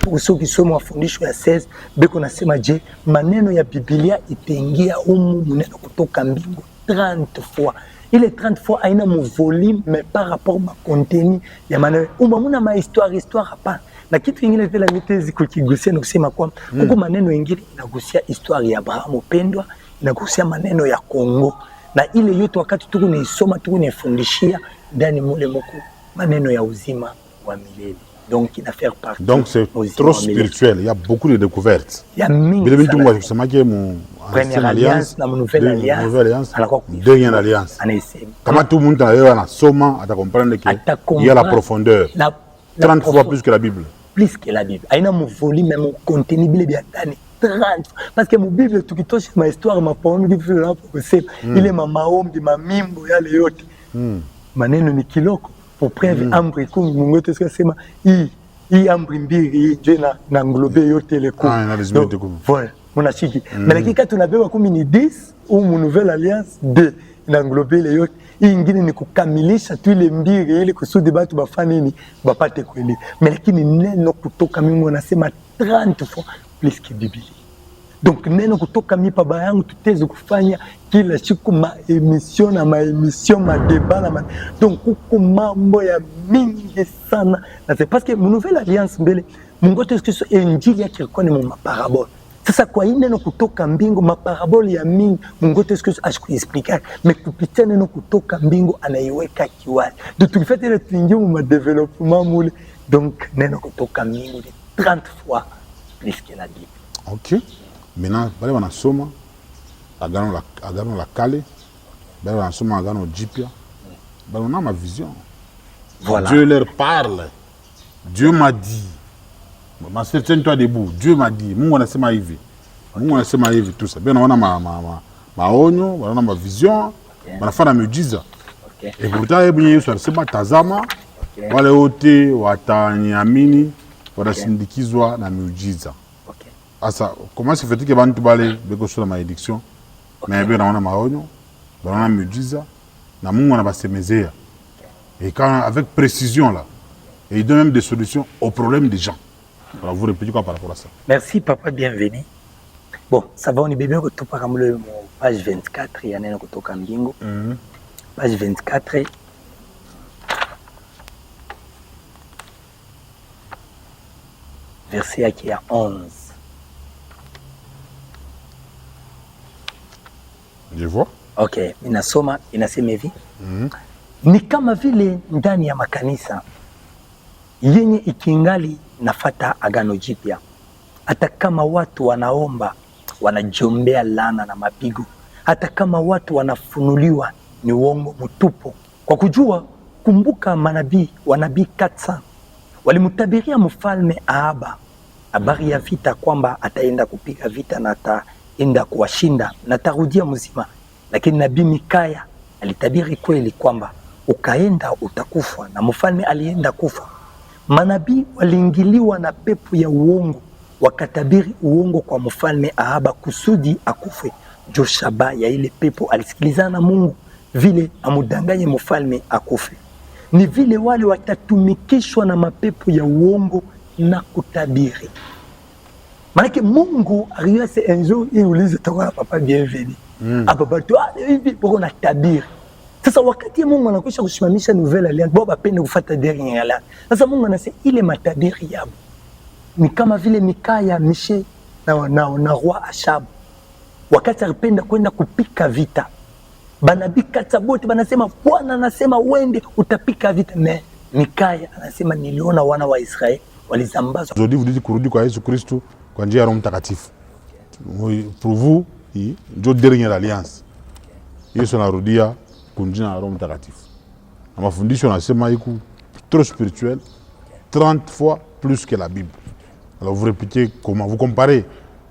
Usoki somo fundisho ya 16 beko nasema je, maneno ya Biblia itaingia humu muneno kutoka mbingu 30 fois. Ile 30 fois haina mu volume mais par rapport ma contenu ya maneno. Umamuna ma histoire hapa. Na kitu kingine vile mitezi kukigusia na kusema kwa huko maneno mengine inagusia histoire ya Abraham pendwa, inagusia maneno ya Kongo. Na ile yote wakati tuko naisoma tuko naifundishia ndani mule moko maneno ya uzima wa milele. Donc il a fait partie. Donc c'est trop spirituel, il y a beaucoup de découvertes. Il y a mingi. Bile bintu ngwa kusema ke mu première alliance na nouvelle alliance. Dernière alliance. Kama tout le monde anasoma ata comprendre que il y a la profondeur. 30 fois plus que la Bible. Plus que la Bible. Aina mu volume même contenu bile bia tani 30. Parce que mu Bible tukitosha ma histoire ma pamoja vitu hapo kusema ile maombi mamimbo yale yote. Maneno ni kiloko. Pour preuve amri kumi Mungu wetu sema hii amri mbili hii je na nglobe yote ile kumi. Na lazima yote kumi. Voilà, mnashiki. Mais lakini tunabeba kumi ni 10 ou mu nouvelle alliance 2 na nglobe ile yote. Hii ingine ni kukamilisha tu ile mbili ili kusudi watu bafanye nini bapate kweli. Mais lakini neno kutoka Mungu anasema 30 fois plus que Biblia. Donc neno kutoka baba yangu tuteze kufanya kila siku maemission na maemission madeba na donc kuko mambo ya mingi sana na c'est parce que mon nouvelle alliance mbele Mungu wetu Kristo injili yake ilikuwa ni maparabole. Sasa kwa hii neno kutoka mbingu maparabole ya mingi Mungu wetu Kristo ashikuexplique mais kupitia neno kutoka mbingu anaiweka kiwali. Donc tukifanya ile tuingie mu développement mule donc neno kutoka mbingu ni 30 fois plus que la Bible. OK. Maintenant, bale wanasoma agano la kale, bale wanasoma agano jipya, bale wana ma vision. Voilà. Dieu leur parle. Dieu m'a dit. Ma sœur, tiens-toi debout. Dieu m'a dit. Mungu anasema hivi. Mungu anasema hivi tout ça. Bien wana maonyo, wana ma vision, wanafanya miujiza. Et pourtant Yesu Yesu alisema tazama wale wote wataniamini watasindikizwa na miujiza. Asa, comment se fait-il que bantu bale beko sur la malédiction mais bien on a maonyo on a miujiza na Mungu anabasemezea et quand avec précision là et il donne même des solutions aux problèmes des gens. Alors vous répétez quoi par rapport à ça? Merci papa, bienvenue. Bon, ça va on est bébé kutoka kama le page 24 ya neno kutoka mbingu. Page 24 verset yake ya 11. Je vois. Okay, inasoma inasema hivi. Ni kama vile ndani ya makanisa yenye ikingali nafata agano jipya, hata kama watu wanaomba wanajiombea laana na mapigo, hata kama watu wanafunuliwa ni uongo mtupu. Kwa kujua, kumbuka wanabii Katsa walimtabiria mfalme Ahaba habari ya vita kwamba ataenda kupiga vita na ataenda kuwashinda na tarudia mzima. Lakini nabii Mikaya alitabiri kweli kwamba ukaenda utakufa, na mfalme alienda kufa. Manabii waliingiliwa na pepo ya uongo, wakatabiri uongo kwa mfalme Ahaba kusudi akufe. Joshaba ya ile pepo alisikilizana na Mungu vile amudanganye mfalme akufe. Ni vile wale watatumikishwa na mapepo ya uongo na kutabiri. Manake Mungu ariase enjo iulize toka papa bienvenue. Hapa batu hivi boko na tabiri. Sasa wakati Mungu anakwisha kusimamisha nouvelle alliance, baba pende kufuata dernière alliance. Sasa Mungu anasema ile matabiri yabo ni kama vile Mikaya, Mishe na roi Ashabu. Wakati alipenda kwenda kupika vita, banabii Katsa bote banasema Bwana anasema uende utapika vita. Mais Mikaya anasema niliona wana wa Israeli walizambazwa. Aujourd'hui vous dites kurudi kwa Yesu Kristo kwa njia ya Roho Mtakatifu. Pour vous, ndio dernière alliance. Yesu anarudia kunjina na Roho Mtakatifu. Na mafundisho yanasema iko trop spirituel, 30 fois plus que la Bible. Alors vous répétez comment, vous comparez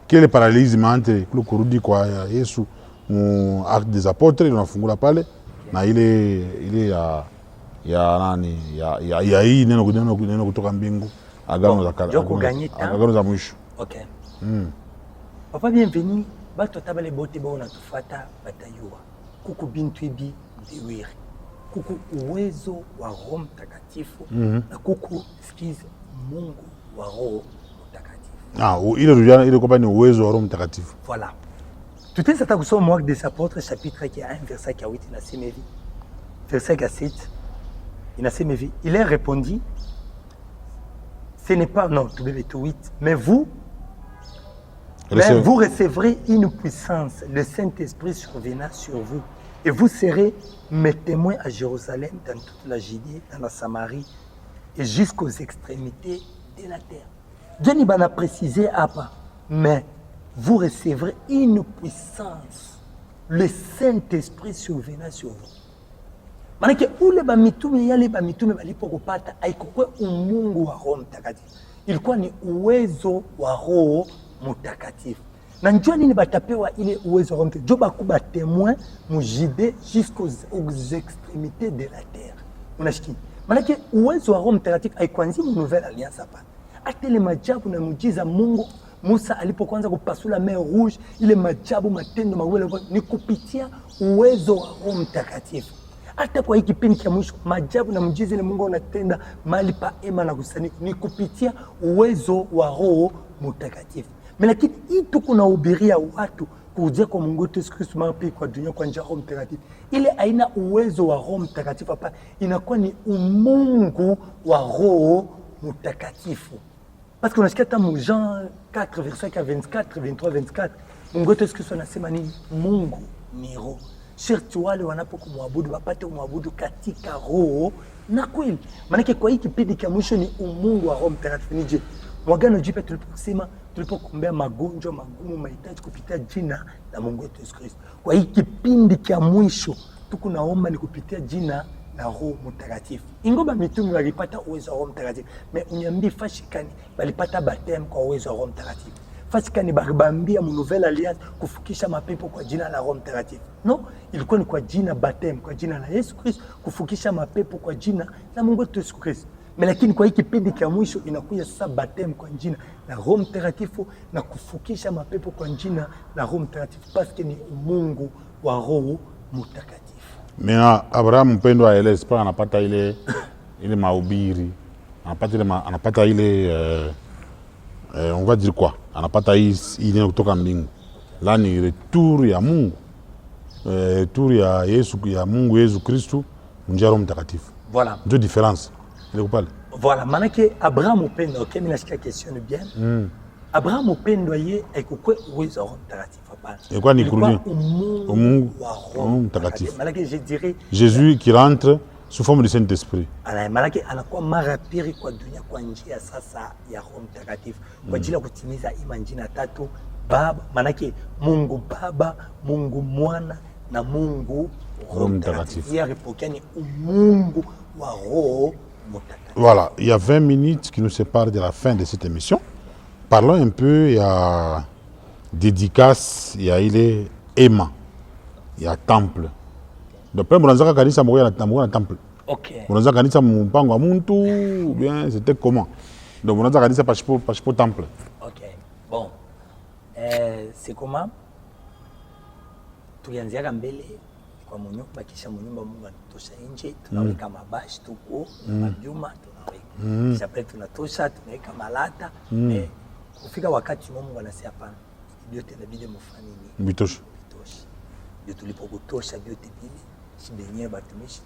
quel est le parallélisme entre le kurudi kwa Yesu mu Actes des Apôtres unafungula pale na ile ya nani ya hii neno kutoka mbingu agano za kale, agano za mwisho. Okay. Papa bienvenue, bato tabale bote ba unatufata batayua kuku bintu ibi ndiwiri kuku uwezo wa Roho Mtakatifu na kuku sikize Mungu wa Roho Mtakatifu. Ile kwa ni uwezo wa Roho Mtakatifu. Voilà. Tutaweza hata kusoma Actes des Apôtres chapitre 1 verset 8 inasema hivi. Verset 7 inasema hivi, il a répondu, ce n'est pas non, tu bébé tout 8, mais vous recevrez une puissance, le Saint-Esprit surviendra sur vous et vous serez mes témoins à Jérusalem, dans toute la Judée, dans la Samarie et jusqu'aux extrémités de la terre. Dieu n'y va préciser pas, mais vous recevrez une puissance, le Saint-Esprit surviendra sur vous. Manake ule ba mitume yale ba mitume walipokupata haikuwa umungu wa Roho Mtakatifu, ilikuwa ni uwezo wa Roho Mtakatifu. Na njoo nini batapewa ile uwezo wa Roho Mtakatifu? Jo bakuba témoin mujide jusqu'aux extrémités de la terre. Unashiki? Manake uwezo wa Roho Mtakatifu haikuanzi mu nouvelle alliance hapa. Hata ile majabu na muujiza Mungu Musa alipokuanza kupasula mer rouge, ile majabu matendo mawele ni kupitia uwezo wa Roho Mtakatifu. Hata kwa hiki kipindi cha mwisho majabu na muujiza ile Mungu anatenda mahali pa ema na kusanyiko ni kupitia uwezo wa Roho Mtakatifu. Lakini hii kuna ubiria watu kujia kwa Mungu Yesu Kristo mapi kwa dunia kwa njia ya Roho Mtakatifu. Ile haina uwezo wa Roho Mtakatifu hapa, inakuwa ni umungu wa Roho Mtakatifu. Parce que unasikia hata Jean 4 verset 24, 23, 24. Mungu Yesu Kristo anasema nini? Mungu ni roho. Sharti wale wanapokumwabudu wapate kumwabudu katika roho na kweli. Maana kwa hii kipindi cha mwisho ni umungu wa Roho Mtakatifu. Nije mwagano jipya tuliposema, tulipokuombea magonjwa magumu mahitaji kupitia jina la Mungu wetu Yesu Kristo. Kwa hii kipindi cha mwisho tukunaomba ni kupitia jina la Roho Mtakatifu. Ingoba mitume walipata uwezo wa Roho Mtakatifu, mais unyambi fashikani walipata baptême kwa uwezo wa Roho Mtakatifu. Fashikani baribambia mu nouvelle alliance kufukisha mapepo kwa jina la Roho Mtakatifu. No, ilikuwa ni kwa jina baptême kwa jina la Yesu Kristo, kufukisha mapepo kwa jina la Mungu wetu Yesu Kristo. Lakini kwa hii kipindi cha mwisho inakuja sasa baptême kwa jina la Roho Mtakatifu na kufukisha mapepo kwa jina la Roho Mtakatifu, parce que ni Mungu wa Roho Mtakatifu. Mena Abraham mpendo aeleze pa anapata ile mahubiri, anapata ile on va dire quoi? Anapata hii neno kutoka mbingu. Là ni retour ya Mungu. Retour ya Yesu ya Mungu Yesu Kristo njia Roho Mtakatifu. Voilà. Deux différences. Ile kupale. Voilà, manake Abraham upendo, okay, mimi nasikia question bien. Abraham upendo yeye aikukwe uwezo wa Roho Mtakatifu hapana. Ilikuwa ni kurudi Mungu wa Roho Mtakatifu. Manake je dirais Jésus qui rentre sous forme du Saint-Esprit. Manake anakuwa mara pili kwa dunia kwa njia sasa ya Roho Mtakatifu kwa ajili ya kutimiza imani tatu Baba, manake Mungu Baba, Mungu Mwana na Mungu Roho Mtakatifu. Yeye alipokea ni Mungu wa Roho Mtakatifu. Voilà, il y a 20 minutes qui nous séparent de la fin de cette émission. Parlons un peu, il y a dédicace, il y a ile Emma, il y a temple. Donc, on a kanisa moya na temple. OK. On a kanisa mpango wa muntu ou bien c'était comment? Donc on a kanisa pashipo temple. OK. Bon. C'est comment? Tulianzia mbele kwa mnyumba kisha mnyumba Mungu anatosha nje, tunaweka mabashi tuko, mabyuma tunaweka. Kisha pale tunatosha, tunaweka malata. Kufika wakati Mungu anasema hapana. Biote inabidi mfanye nini? Bitosha. Ndio tulipokutosha biote bile, shibenyewe batumishi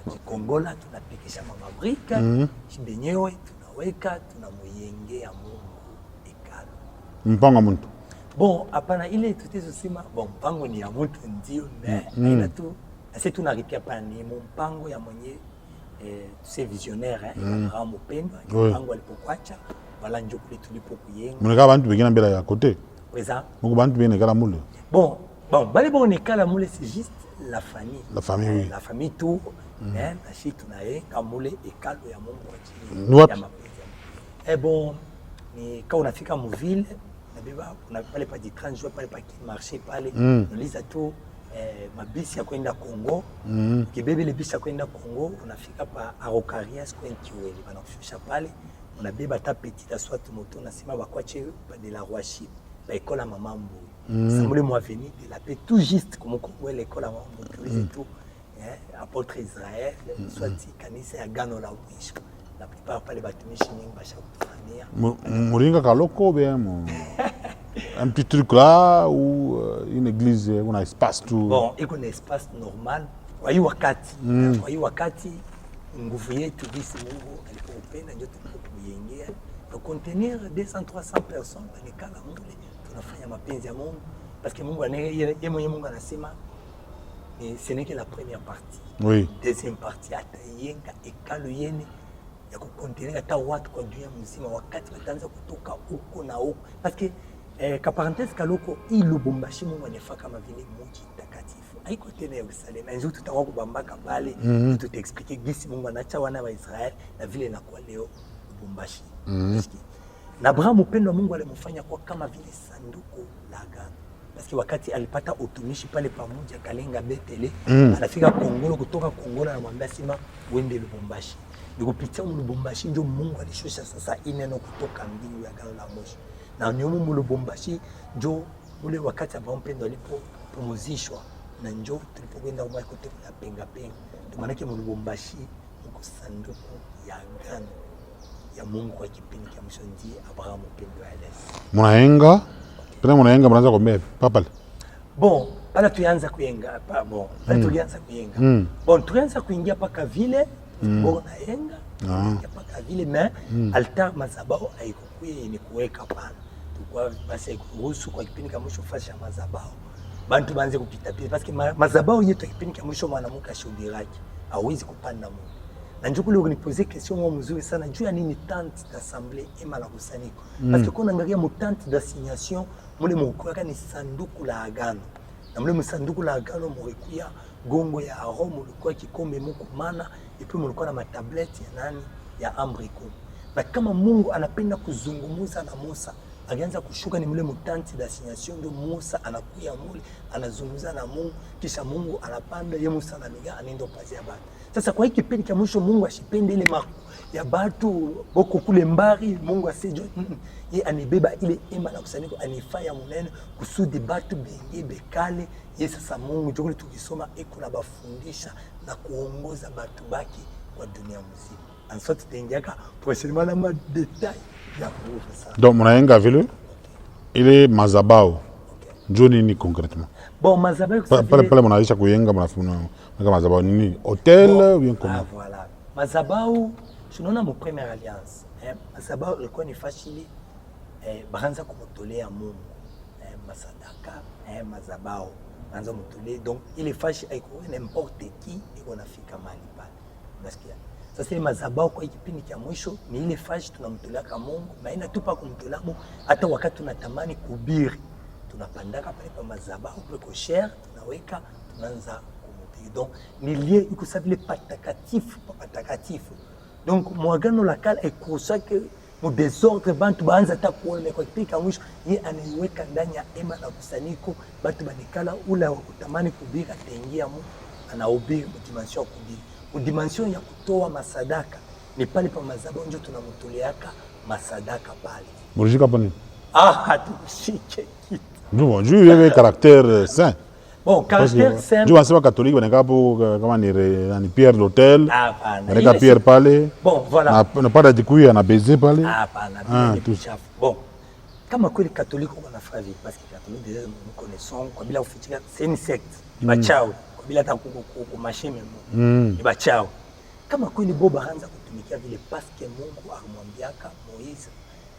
tunajikongola, tunapikisha mamabrika, shibenyewe tunaweka, tunamuyengea Mungu hekalu. Mpango wa mtu. Bon, hapana ile tutazosema bon mpango ni ya mtu ndio, ila tu sasa tunaritia hapana ni mpango ya mwenye c'est visionnaire Abraham upendo, mpango alipokuacha wala njo kule tulipokuyenga. Mnaka bantu bengine mbele ya côté. Weza. Mungu bantu bengine kala mule. Bon, bali bon nekala mule c'est juste la famille. La famille oui. La famille tout, na shi tunayenga mule hekalu ya Mungu kwa chini. Bon, ni quand unafika mu ville na beba unapale pa 30 jours pale pa marché pale, unaliza tu mabisi ya kwenda Kongo. Kibebe le bisi ya kwenda Kongo, unafika pa Arocarias kwa Nkiweli, banakushusha pale. Unabeba ta petite soit moto na sima bakwache de la Roachip ba école à maman Mbou. Samule mo avenue de la paix tout juste comme l'école à maman Mbou tout apôtre Israël soit kanisa ya gano la mwisho. La plupart pale batumishi mingi basha kufania Moringa Kaloko bien un petit truc là ou une église on a espace tout. Bon, iko na espace normal kwa hiyo wakati nguvu yetu bisi Mungu alipopenda ndio tukuyengea pour contenir 200-300 personnes banikala mule tunafanya mapenzi ya Mungu parce que Mungu yeye mwenyewe Mungu anasema ce n'est que la première partie. Oui. Deuxième partie atayenga ekalo yene ya kukontenir hata watu kwa dunia mzima wakati wataanza kutoka huko na huko parce que ka parenthèse Kaloko hii Lubumbashi Mungu anafanya kama vile mji mtakatifu haiko tena Yerusalemu ndio tutakuwa kubambaka pale tutaexpliquer gisi Mungu anaacha wana wa Israeli na vile inakuwa leo Lubumbashi. Na Abraham upendo wa Mungu alimfanya kwa kama vile sanduku la agano. Parce wakati alipata utumishi pale pamoja kalenga Betele, anafika Kongolo, kutoka Kongolo anamwambia sima uende Lubumbashi. Nikupitia Lubumbashi ndio Mungu alishusha sasa ineno kutoka mbingu ya agano la mwisho. Na nyumu Lubumbashi ndio ule wakati ambao mpendo alipopumzishwa na njoo tulipokwenda umwa kutoka la penga. Ndio maana yake Lubumbashi uko sanduku ya agano ya Mungu kwa kipindi cha mwisho ndiye Abraham upendo wa Yesu. Munaenga? Pena munaenga mnaanza kuombea papale. Bon, pala tuanza kuyenga pa bon. Pala tuanza kuyenga. Bon, tuanza kuingia paka vile bon naenga. Paka vile mais altar mazabao haikukuye ni kuweka pana. Tukwa basi kuruhusu kwa kipindi cha mwisho fasha mazabao. Bantu banze kupita pia parce que mazabao yetu kipindi cha mwisho mwanamke ashubiraki. Hawezi kupanda Mungu. Na njoo kule unipoze question moja mzuri sana juu ya nini tente d'assemblée ema la kusanyiko. Parce que quand on angalia mu tente d'assignation mule mukura ni sanduku la agano. Na mule sanduku la agano mulikuya gongo ya Aaron mulikuwa kikombe muku mana et puis mulikuwa na matableti ya nani ya amri kumi. Na kama Mungu anapenda kuzungumza na Musa alianza kushuka ni mule mu tente d'assignation ndio Musa anakuya mule anazungumza na Mungu kisha Mungu anapanda yeye Musa na miga anaenda pazia batu. Sasa kwa hiki kipindi cha mwisho Mungu ashipende ile mako ya batu boko kule mbari Mungu asejo yeye anibeba ile ema na kusanyiko anifanya munene kusudi batu bengi bekale yeye sasa Mungu jokuli tukisoma eko na bafundisha na kuongoza batu baki kwa dunia mzima. Ensuite tengiaka prochainement na ma détail ya nguvu sana. Donc munaenga vile ile mazabao njoo nini concrètement? Bon mazabao pale munaisha kuyenga mnafuna kama mazabao nini hotel ou bien comment? Voilà. Mazabao tunaona mu première alliance. Mazabao ilikuwa ni fashili baanza kumtolea Mungu masadaka mazabao baanza mtolea donc ile fashi haikuwa n'importe qui iko nafika mahali pale. Unasikia? Sasa ile mazabao kwa kipindi cha mwisho ni ile fashi tunamtolea kwa Mungu na ina tupa kumtolea Mungu hata wakati tunatamani kuhubiri tunapandaka pale pa mazabao kwa cher tunaweka tunaanza kumhubiri. Donc ni lié iko sa vile patakatifu. Donc mwagano la kale ikosa que mu désordre bantu baanza hata kuona kwa kipindi cha mwisho yeye anaiweka ndani ya hema la kusanyiko bantu banikala ula wa kutamani kuhubiri ataingia Mungu anahubiri dimension ya kuhubiri. Dimension ya kutoa masadaka ni pale pa mazabao ndio tunamtoleaka masadaka pale. Mujika poni? Hatukushike kitu. Ndio, njoo yeye caractère saint. Bon, caractère saint. Njoo wasema catholique banaka po kama ni Pierre l'hôtel. Hapana. Banaka Pierre pale. Bon, voilà. Na pas d'ikuya na baiser pale. Hapana, tout ça. Bon. Kama kweli catholique wanafanya vipi parce que catholique déjà nous connaissons kwa bila ufichika c'est une secte. Bachao. Bila hata kumasheme Mungu. Ni bachao. Kama kweli Boba anza kutumikia vile paske Mungu akamwambiaka Moise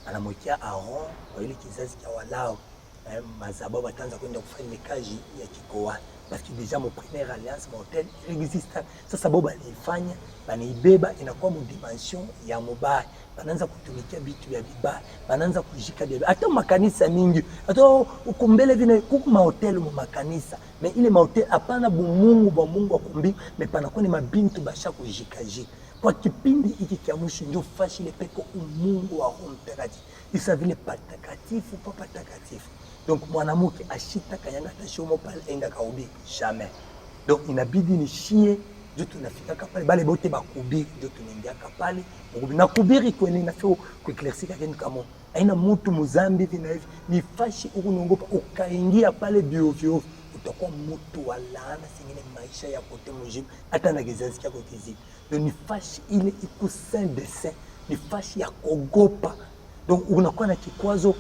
anamwekea Aaron kwa ile kizazi cha Walao mazabao ataanza kwenda kufanya kazi ya kikoa parce que déjà mon première alliance mortelle existe. Sasa Boba alifanya banaibeba inakuwa mu dimension ya mubaya banaanza kutumikia vitu vya vibaya banaanza kujika vya hata makanisa mingi hata ukumbele vile kuku mahoteli mu makanisa mais ile mahoteli hapana Mungu ba Mungu akumbi mais panakuwa ni mabintu basha kujika kwa kipindi hiki cha mwisho ndio fashi ile peko Mungu wa Roho Mtakatifu isa vile patakatifu patakatifu. Donc mwanamke ashita kanyanga tashomo pale enda kaubiri jamais. Donc inabidi nishie ndio tunafika pale bale bote bakubiri ndio tunaingia pale na kubiri kwenye nafio kueclaircir kitu kama aina mtu muzambi hivi na hivi ni fashi ukunongopa ukaingia pale biovyo utakuwa mtu wa laana singine maisha ya kote mjibu hata na kizazi chako kizima. Donc ni fashi ile iko saint de saint, ni fashi ya kuogopa. Donc unakuwa na kikwazo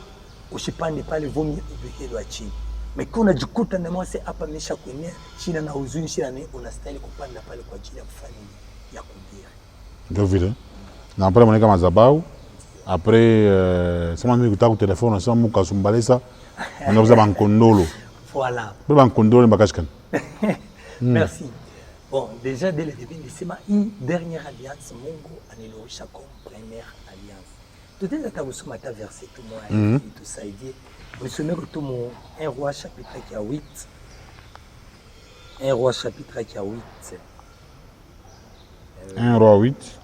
usipande pale vumbi ubekelewa chini. Mais kuna jikuta na mwase hapa mesha kuenea shina na huzuni shina ni unastahili kupanda pale kwa ajili ya kufanya ya kumbia. Ndio vile. Na après mwaneka mazabau. Après sama ni kutaka telefone sama mukasumbalesa. Anauza bankondolo. Voilà. Pour bankondolo bakashkan. Merci. Bon, déjà dès le début de sema hii dernière alliance Mungu aniloisha comme première alliance. Tutaweza kusoma ta verset tout moi itusaidie. Nisome tout mon 1 roi chapitre 8. 1 roi chapitre 8. 1 roi 8.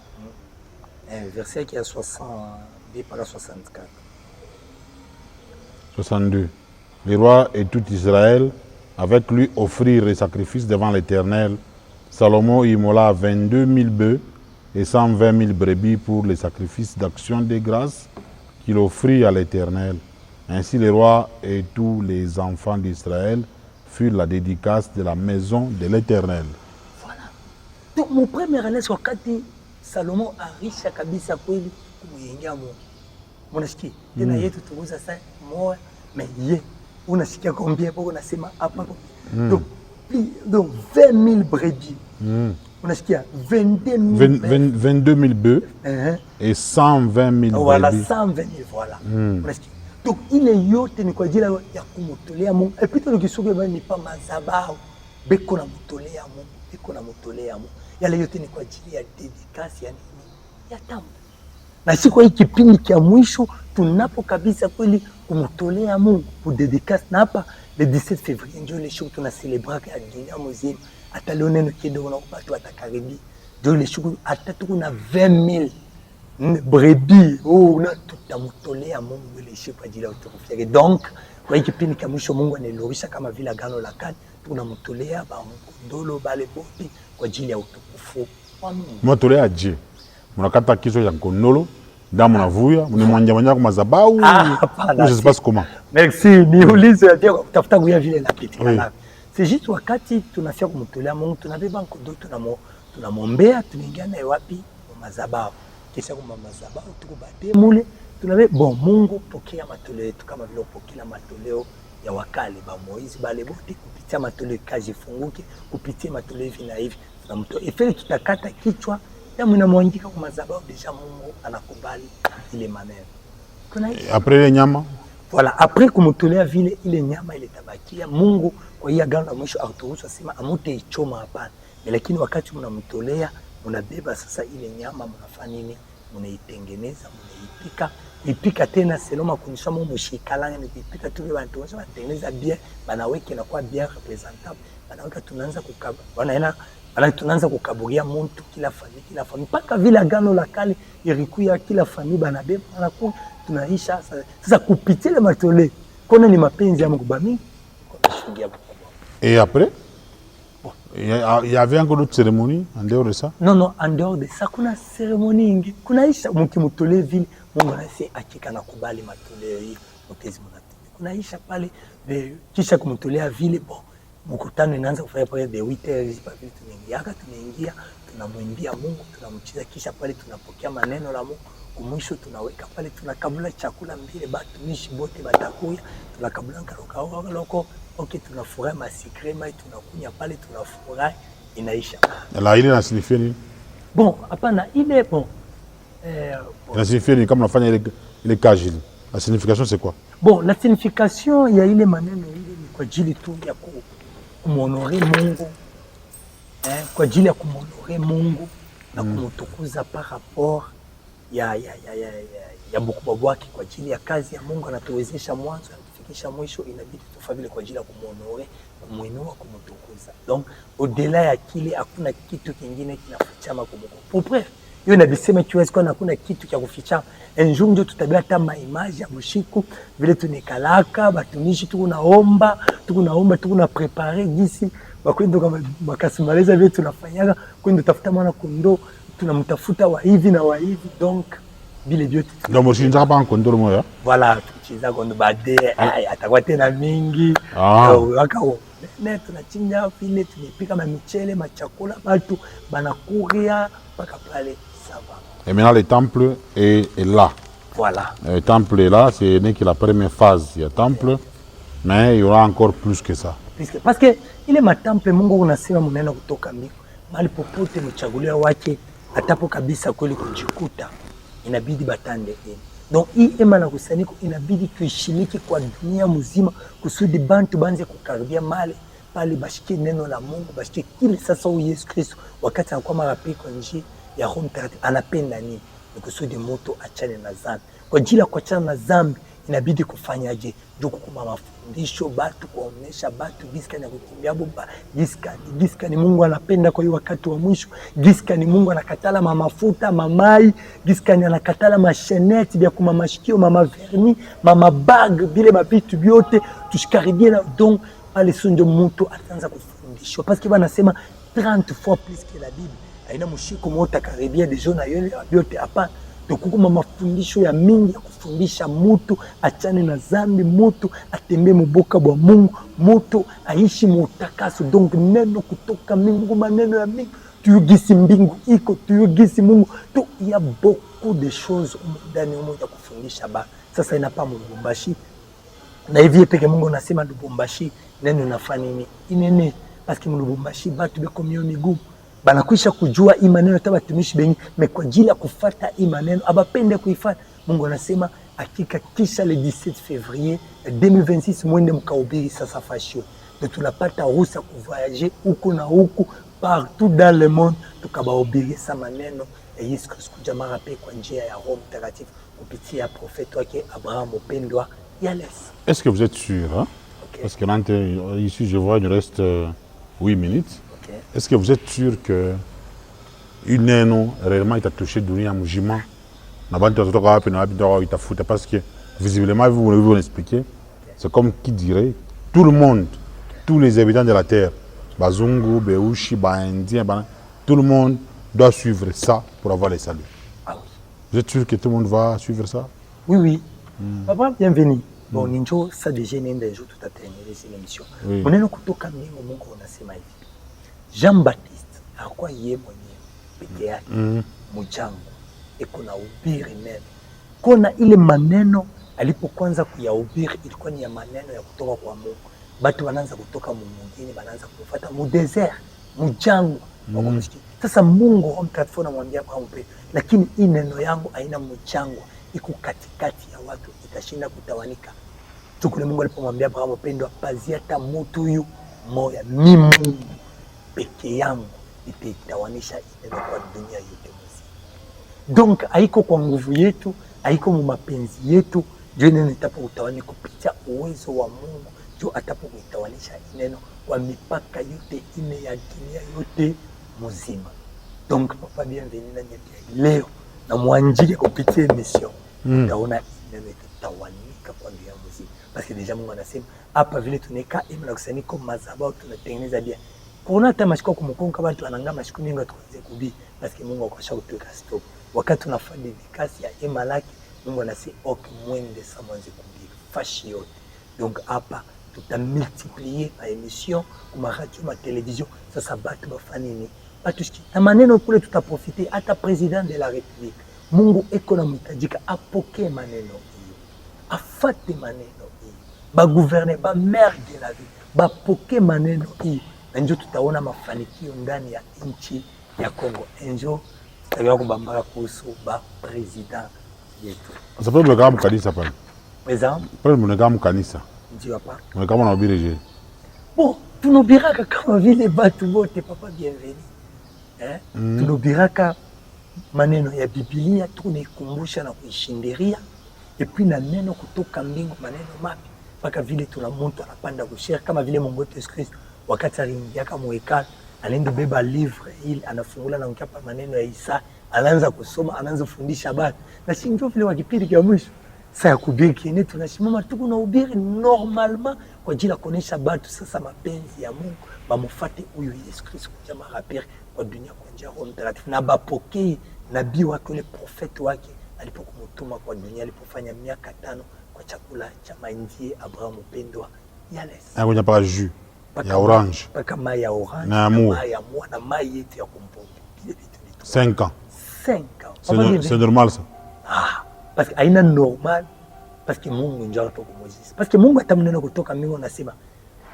Verset qui a 62 par 64. 62. Le roi et tout Israël avec lui offrirent les sacrifices devant l'Éternel. Salomon immola 22 000 bœufs et 120 000 brebis pour les sacrifices d'action de grâce qu'il offrit à l'Éternel. Ainsi le roi et tous les enfants d'Israël furent la dédicace de la maison de l'Éternel. Voilà. Donc mon premier année wakati Salomon arisha kabisa kweli kumuingia Mungu. Mnasikia? Tena yetu tuuza sana moyo mais ye unasikia combien pour unasema hapa. Donc 20 000 brebis. Unasikia 22 000 bœufs et 120 000 brebis. Voilà 120 000 voilà. Unasikia? Donc ile yote ni kwa ajili ya kumtolea Mungu. Et puis tukisuke bali ni pa mazabao. Beko na mtolea Mungu, beko na mtolea Mungu. Yale yote ni kwa ajili ya dedikasi ya nini? Ya tamu. Na siku hii kipindi cha mwisho tunapo kabisa kweli kumtolea Mungu pour dedikasi na hapa le 17 février ndio ile siku tuna celebrate dunia mzima. Hata leo neno kidogo na watu watakaribia. Ndio ile siku hata tuko na 20 000 brebis na tutamtolea Mungu ile siku kwa ajili ya utukufu wake. Donc kwa hii kipindi cha mwisho Mungu anilorisha kama vile agano la kale tunamtolea ba ndolo bale bopi kwa ajili ya utukufu wa Mungu. Mtolea je? Mnakata kiso ya kondolo damu na vuya mnimwanja kwa mazabau. Je sais pas comment. Merci. Niulize ya kutafuta kuya vile na pitika. C'est juste wakati tunafia kumtolea Mungu tunabeba kondolo tunamwombea tunaingia naye wapi mazabau. Kisha kwa mazabau tukubate mule tunabe bon Mungu pokea matoleo yetu kama vile upokea matoleo ya wakale ba Moizi bale bote kupitia matoleo kazi funguke kupitia matoleo hivi na hivi tunamtoa ifeli tutakata kichwa damu inamwangika kwa madhabahu deja Mungu anakubali ile maneno. Après les nyama voilà après kumtolea vile ile nyama ile tabakia Mungu kwa hiyo agano la mwisho autoruhusu asema amute ichoma hapana. Lakini wakati mnamtolea mnabeba sasa ile nyama mnafanya nini? Mnaitengeneza, mnaipika. Ipika tena seloma kunisha Mungu shikalanga ni kupika tu vile watu wanatengeneza bien, banaweka na kwa bien representable. Banaweka tunaanza tunaanza kukaburia mtu kila familia mpaka vile agano la kale ilikuwa kila familia banabeba anakuwa tunaisha sasa kupitia ile matoleo. Kona ni mapenzi ya Mungu bami kwa shughuli yako. Et après il y avait encore d'autres cérémonies en dehors de ça? Non, en dehors de ça, kuna cérémonie nyingi. Kuna isha mkimtolea vile Mungu anasema hakika nakubali matoleo hii. Mtezi mnatolea. Kuna isha pale kisha kumtolea vile bon. Mkutano inaanza kufanya pale the 8h pa vile tunaingia tunamwimbia Mungu, tunamchiza kisha pale tunapokea maneno la Mungu. Kumwisho tunaweka pale tunakabula chakula mbele batumishi bote batakuya tunakabula loko okay tunafurahi masikrema tunakunya pale tunafurahi inaisha. La ile na signifie nini? Bon, hapana ile bon la signifie nini kama unafanya ile kazi? La signification c'est quoi? Bon, la signification ya ile maneno ile ni kwa ajili tu ya kumhonore Mungu. Kwa ajili ya kumhonore Mungu na kumtukuza par rapport ya mkubwa wake kwa ajili ya kazi ya Mungu anatuwezesha mwanzo kufikisha mwisho inabidi tufanye kwa ajili ya kumhonore, kumuinua, kumtukuza. Donc au-delà ya kile hakuna kitu kingine kinafichama kwa Mungu. Pour bref, hiyo inabisema kiwezi kwa hakuna kitu cha kufichama. Enjoy ndio tutabia hata maimaji ya mshiku vile tunekalaka batumishi tunaomba prepare jinsi bakwenda kama makasimaleza vile tunafanyaga kwenda tafuta mwana kondoo tunamtafuta wa hivi na wa hivi donc bile vyote. Donc moi je ne sais pas kondoo moya. Voilà, tukiza kondoo bade atakuwa tena mingi. ne tunachinja vile, tunapika michele, machakula, batu banakuria mpaka pale sava. Et maintenant le temple est là. Voilà. Le temple est là, c'est n'est que la première phase. Il y a temple, mais il y aura encore plus que ça. Parce que ile matemple Mungu unasema mnaenda kutoka mbingu. Mahali popote mchagulia wake atapo kabisa kweli kujikuta inabidi batande ini. Donc hii ema na kusanyiko inabidi tuishimiki kwa dunia mzima kusudi bantu banze kukaribia mali pale bashike neno la Mungu, bashike kile sasa huyu Yesu Kristo wakati anakuwa marapi kwa njia ya Roho Mtakatifu anapenda nini? Ni kusudi mtu achane na dhambi. Kwa ajili ya kuachana na dhambi inabidi kufanyaje? Ndio kukuma mafundisho batu, kuonesha batu giska na kukimbia bomba giska ni Mungu anapenda kwa hiyo wakati wa mwisho, giska ni Mungu anakatala mafuta mamai, giska ni anakatala masheneti vya kumamashikio mama verni mama bag bile mabitu byote tushikaribie na donc pale sonjo mtu ataanza kufundishwa parce que wanasema 30 fois plus que la Bible. Haina mshiko mota karibia dejo na yele byote hapa tukukuma mafundisho ya mingi ya kufundisha mutu achane na zambi, mutu atembee muboka bwa Mungu, mutu aishi mutakaso. Donc neno kutoka Mungu, maneno ya mingi tuyugisi mbingu iko tuyugisi Mungu tu, ya beaucoup de choses ndani ya kufundisha ba. Sasa inapa Lubumbashi na hivi peke Mungu anasema Lubumbashi neno nafanya nini inene parce que Lubumbashi batu beko mio migumu banakwisha kujua hii maneno tabatumishi bengi kwa ajili ya kufuata hii maneno abapende kuifuata. Mungu anasema hakika kisha le 17 février 2026 mwende mkahubiri sasa fashio. Ndio tunapata ruhusa kuvoyager huku na huku partout dans le monde tukabahubiri sa maneno ya Yesu Kristo kuja mara pe kwa njia ya Roho Mtakatifu kupitia profeti wake Abraham mpendwa Yales. Est-ce que vous êtes sûr hein? Okay. Parce que ici je vois il reste 8 minutes. Est-ce que vous êtes sûr que une neno réellement il t'a touché dunia mujima na bantu watoto wapi na wapi ndio itafuta parce que visiblement vous l'expliquer c'est comme qui dirait tout le monde, tous les habitants de la terre, bazungu, beushi, baindien, tout le monde doit suivre ça pour avoir les saluts. Ah oui. Vous êtes sûr que tout le monde va suivre ça? Oui oui. Papa bienvenue. Bon ninjo ça déjà nenda jour tout à terminer cette émission. Muneno kutoka mbingu Mungu anasema hivi. Jean-Baptiste hakuwa yeye mwenyewe peke yake mchango iko na ubiri neno. Kona ile maneno alipokuanza kuyahubiri ilikuwa ni ya maneno ya kutoka kwa Mungu. Batu wanaanza kutoka mwingine wanaanza kufuata mu desert, mchango. Sasa Mungu Roho Mtakatifu anamwambia Abrahamu pe, lakini hii neno yangu haina mchango, iko katikati ya watu itashinda kutawanika. Tukule Mungu alipomwambia Abrahamu pendwa, pazia hata mtu huyu moya mimi peke yangu itaitawanisha neno kwa dunia yote mzima. Donc haiko kwa nguvu yetu, haiko mu mapenzi yetu, ndio neno itapo utawani kupitia uwezo wa Mungu, ndio atapo kuitawanisha neno kwa mipaka yote ine ya dunia yote mzima. Donc papa bienvenue na nyambia leo na mwanjike kupitia emission. Utaona neno itawanika kwa dunia mzima. Parce que déjà Mungu anasema hapa vile tuneka ime na kusanyiko madhabahu tunatengeneza dia. Kuna hata mashiko kumkonga kama watu wananga mashiko mingi tuanze kubii parce que Mungu akosha kutuweka stop. Wakati tunafanya vikasi ya ema lake Mungu anasema ok mwende sa mwanze kubii fashi yote. Donc hapa tutamultiplier ma émission kuma radio ma télévision sasa batu bafanya nini? Batu shiki. Na maneno kule tutaprofiter hata president de la République. Mungu eko na mhitajika apokee maneno hiyo. Afate maneno hiyo. Ba gouverner, ba maire de la ville, bapokee maneno hiyo. Na njo tutaona mafanikio ndani ya nchi ya Kongo. Njo tutakia kubambaka kuhusu ba president yetu. Sasa pale mnagamu kanisa pale. Meza? Pale mnagamu kanisa. Ndio hapa. Mnagamu na ubiri je. Bon, tunobiraka kama vile batu bote papa bienvenue. Tunobiraka maneno ya Biblia tunaikumbusha na kuishindiria et puis na neno kutoka mbingu maneno mapi mpaka vile tuna mtu anapanda kushare kama vile Mungu wetu Yesu Kristo wakati aliingia kama hekalu anaenda beba livre ili anafungula na mkapa maneno ya Isa anaanza kusoma anaanza kufundisha bado na si ndio vile wa kipindi cha mwisho sasa kuhubiri kile tunashimama tuko na ubiri normalement kwa ajili ya kuonesha batu sasa mapenzi ya Mungu bamfuate huyo Yesu Kristo kwa mara pili kwa dunia kwa njia ya Roho Mtakatifu na bapokee nabii wake ule profeti wake alipokumtuma kwa dunia alipofanya miaka 5 kwa chakula cha mainzie Abraham mpendwa Yales. Ngoja paka jus. ya orange paka mai ya orange na mai ya mua na mai yetu ya kumpote 5 ans. 5 ans C'est normal ça. Parce que aina normal parce que Mungu ndio anatoka Moses. Parce que Mungu atamnena kutoka mbingu anasema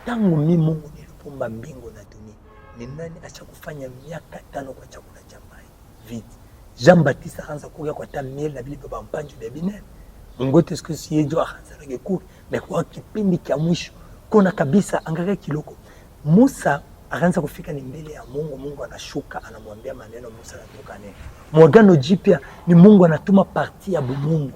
tangu mimi Mungu nilipumba mbingu na dunia ni nani acha kufanya miaka 5 kwa chakula cha mai vite. Jean Baptiste anza kuja kwa tamiel na bili baba mpanju de binene. Mungu wetu siku siyejo anza rege ku na kwa kipindi cha mwisho kuna kabisa angalia kiloko. Musa akaanza kufika ni mbele ya Mungu, Mungu anashuka anamwambia maneno, Musa anatoka neno. Mwagano jipya ni Mungu anatuma parti ya Mungu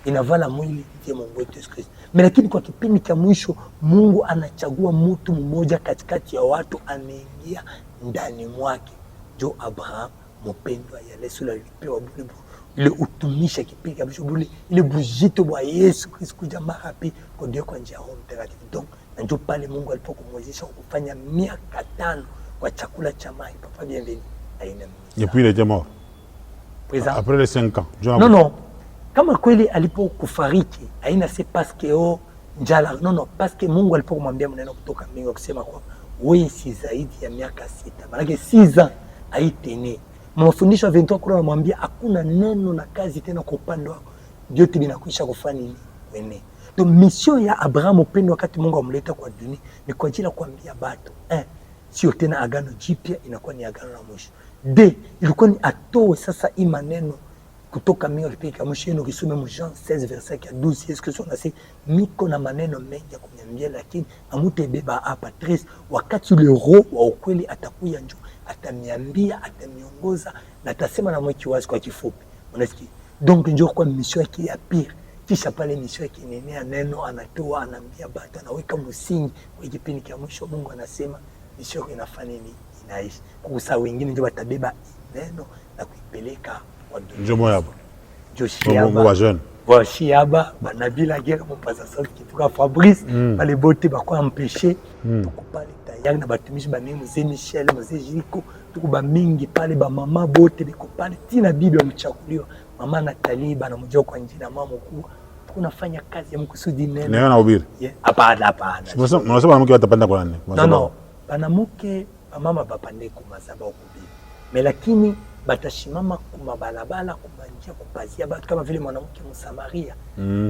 inavala mwili ya Mungu wetu Yesu Kristo. Lakini kwa kipindi cha mwisho Mungu anachagua mtu mmoja katikati ya watu ameingia ndani mwake. Jo Abraham mpendwa ya Yesu alipewa bure ile utumisha kipindi kabisa bure ile bujito bwa Yesu Kristo kuja marapi kwa Dieu kwa njia ya Roho Mtakatifu. Donc ndio pale Mungu alipokumwezesha kufanya miaka 5 kwa chakula cha mai. Papa bienvenue. Et puis il était mort. Après les 5 ans. Non. Kama kweli alipokufariki haina si parce que njala. Non, parce que Mungu alipokumwambia maneno kutoka mbingu kusema kwa wewe si zaidi ya miaka 6. Maana 6 ans haitene. Mafundisho ya 23 kuna anamwambia hakuna neno na kazi tena kwa upande wako. Vyote vinakwisha kufanya nini? Wewe. Donc mission ya Abraham upendo wakati Mungu amleta kwa dunia ni kwa ajili ya kuambia watu sio tena agano jipya, inakuwa ni agano la mwisho. Ilikuwa ni atoe sasa hii maneno kutoka mbingu alipika mwisho. Yenu kisome mu Jean 16 verset 12 Yesu Kristo anasema miko na maneno mengi ya kuniambia, lakini amutebeba hapa 13 wakati ule roho wa ukweli atakuja njoo ataniambia, ataniongoza na atasema na mwiki wazi kwa kifupi. Unasikia? Donc njoo kwa mission yake ya pili. Kisha pale mission yake nenea neno anatoa anaambia bata anaweka msingi kwa kipindi cha mwisho. Mungu anasema mission inafanya nini? Inaishi. Kusa wengine ndio watabeba neno na kuipeleka kwa dunia. Ndio moyo hapo. Joshiaba wa jeune. Wa Shiaba banabila gera mpaza sauti kituka Fabrice pale bote bakwa empêcher tukupale tayari na batumishi ba mimi mzee Michel mzee Jiko tukuba mingi pale ba mama bote biko pale tina bibi amchakuliwa mama Nathalie bana mjoo kwa njina mama mkuu tunafanya kazi ya mkusudi neno. Neno na ubiri. Hapana. Mnasema mke watapanda kwa nani? No. Bana mke mama bapande kumazaba ukubiri. Lakini batashimama kumabalabala kumanjia kupazia batu kama vile mwanamke Msamaria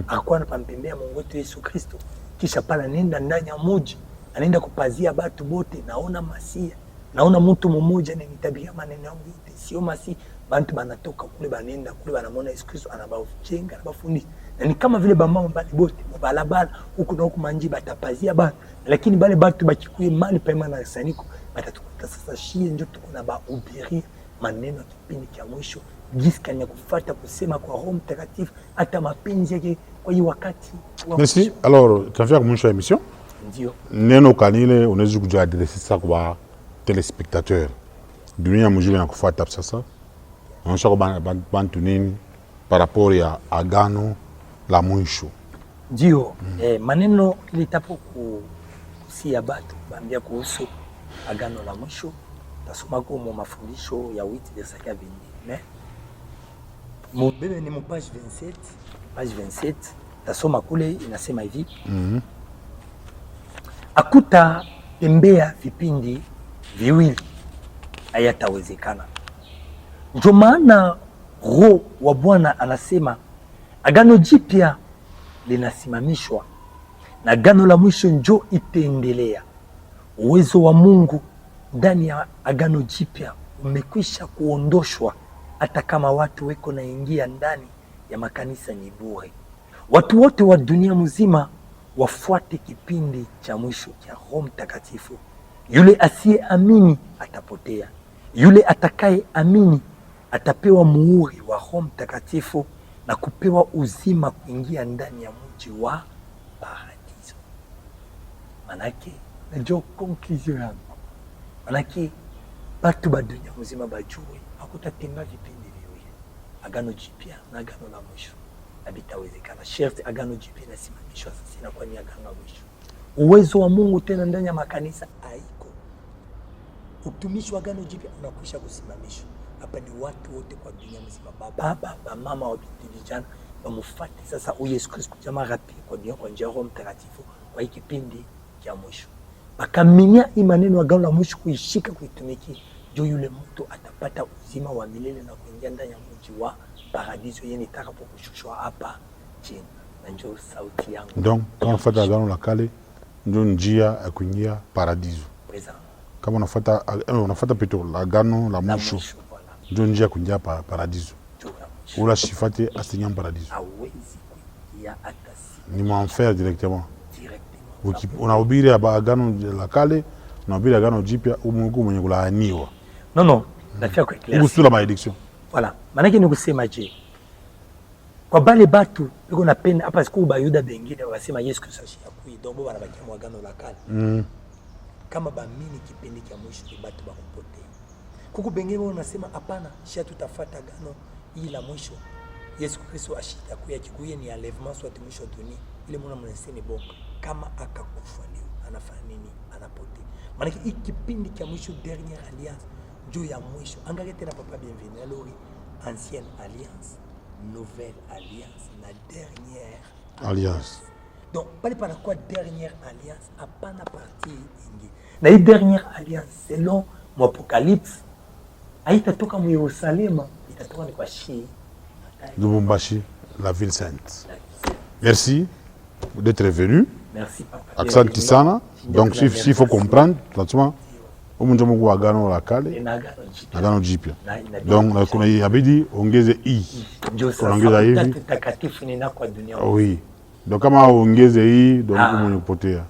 akakuwa anapampembea Mungu wetu Yesu Kristo. Kisha pala nenda ndani ya mji anaenda kupazia batu bote, naona masia, naona mtu mmoja ananitabia maneno yangu yote sio masia. Bantu banatoka kule banenda kule banamwona Yesu Kristo anabajenga anabafundisha. Na ni kama vile bamama mbali bote mabalabala huko na huko manji batapazia batu, lakini bale batu bakikuye mali pema na saniko batatukuta sasa shie ndio tuko na bahubiri maneno kipindi cha mwisho jinsi kanya kufuata kusema kwa Roho Mtakatifu hata mapenzi yake kwa hiyo wakati. Merci. Alors, tunafika mwisho wa emission. Ndio. Neno kanile unaweza kujiadresi sasa kwa telespectateur. Dunia mzima inakufuata sasa. Unaonyesha kwa bantu nini par rapport ya agano la mwisho. Ndio. Maneno ilitapo kusia batu baambia kuhusu agano la mwisho. Tasoma kwa mafundisho ya 8 verset 22. Mais mbele ni page 27. Page 27 tasoma kule inasema hivi. Akuta tembea vipindi viwili hayatawezekana. Ndio maana Roho wa Bwana anasema agano jipya linasimamishwa na agano la mwisho njo itaendelea. Uwezo wa Mungu ndani ya agano jipya umekwisha kuondoshwa, hata kama watu weko naingia ndani ya makanisa ni bure. Watu wote wa dunia mzima wafuate kipindi cha mwisho cha Roho Mtakatifu. Yule asiyeamini atapotea, yule atakaye amini atapewa muhuri wa Roho Mtakatifu na kupewa uzima kuingia ndani ya mji wa paradiso. Manake najua conclusion yangu. Manake batu ba dunia mzima bajue hakutatemba vipindi viwili, agano jipya na agano la mwisho. Habitawezekana. Sherti agano jipya inasimamishwa sasa, inakuwa ni agano la mwisho. Uwezo wa Mungu tena ndani ya makanisa haiko. Utumishi wa agano jipya unakwisha kusimamishwa. Hapa ni watu wote kwa dunia mzima, baba, mama, wabiti, vijana wamufuate sasa Yesu Kristo jamaa rapi kwa dunia kwa njia ya Roho Mtakatifu kwa hii kipindi cha mwisho. Bakaminia hii maneno agano la mwisho kuishika kuitumikia, ndio yule mtu atapata uzima wa milele na kuingia ndani ya mji wa paradiso yeye nitakapokushushwa hapa chini. Na ndio sauti yangu. Donc kama unafuata agano la kale ndio njia ya kuingia paradiso. Kama unafuata pito agano la mwisho ndio njia ya kuingia paradiso. Ula shifate asinya paradiso. Hawezi kuingia hata ni m'enfer directement. Unahubiri agano la kale, unahubiri agano jipya, Mungu mwenye kulaaniwa. Non, nafia kwa clair. Usula malédiction. Voilà. Manake ni kusema je. Kwa bale batu biko napenda hapa siku bayuda bengine wasema Yesu Kristo ashakui dombo banabakia mu agano la kale. Kama baamini kipindi cha mwisho ni batu bakupotea. Kuku bengine wanasema hapana, sha tutafuata agano hili la mwisho. Yesu Kristo ashitakuya kikuye ni enlèvement soit mwisho dunia. Ile mwana mnasema bongo. Kama akakufa leo anafanya nini? Anapotea. Maana hiki kipindi cha mwisho, dernière alliance, juu ya mwisho. Angalia tena papa bienvenue alors ancienne alliance, nouvelle alliance, la dernière alliance. Donc pale pana kwa dernière alliance hapana partie ingi. Na hii dernière alliance selon l'Apocalypse haitatoka mu Yerusalema, itatoka ni kwa Lubumbashi, la ville sainte. Merci d'être venu. Merci papa. Aksanti sana. Donc s'il faut comprendre, naturellement, umunjo mungu agano la kale, agano jipya. Donc kuna yabidi ongeze hii. Ongeza hivi. Takatifu ni na kwa dunia. Oui. Donc kama ongeze hii, donc mwenye kupotea.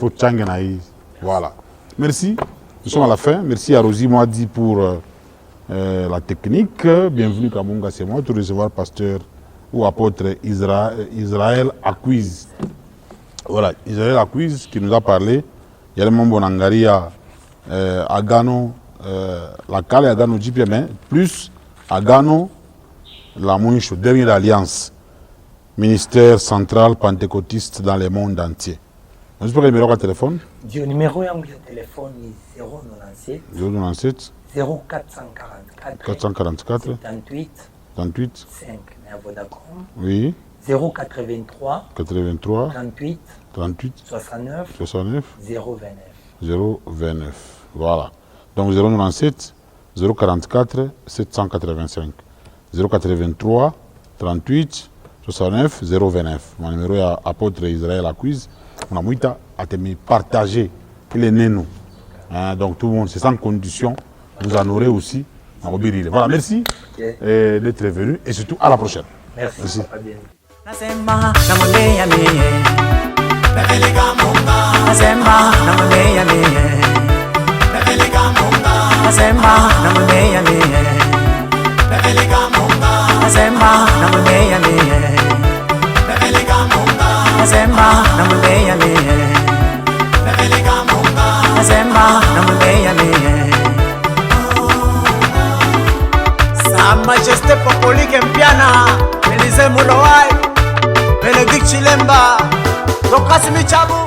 Faut change na hii. Voilà. Merci. Nous sommes à la fin. Merci à Rosie Moadi pour la technique. Bienvenue Kamunga, c'est moi, tout recevoir pasteur ou apôtre Israël Acquiz. Voilà, Israël Acquiz qui nous a parlé. Il y a le membre Nangaria Agano, la Kale Agano Jipia, mais plus Agano, la Mouicho, dernière alliance, ministère central pentecôtiste dans le monde entier. Vous avez le numéro de téléphone? Le numéro de téléphone est 097 097 444 78 5 à Vodacom. Oui. 083 38 69 029. Voilà. Donc 097 044 785 083 38 69 029. Mon numéro est apôtre Israël Acquiz. On a muita à te partager les nénos. Donc tout le monde, c'est sans condition. Vous en aurez aussi. Voilà, merci d'être venu et surtout à la prochaine. Merci. Sa Majesté Popolique Mpiana, Élisée Moulowai, Bénédicte Chilemba, Dokasimi Chabu.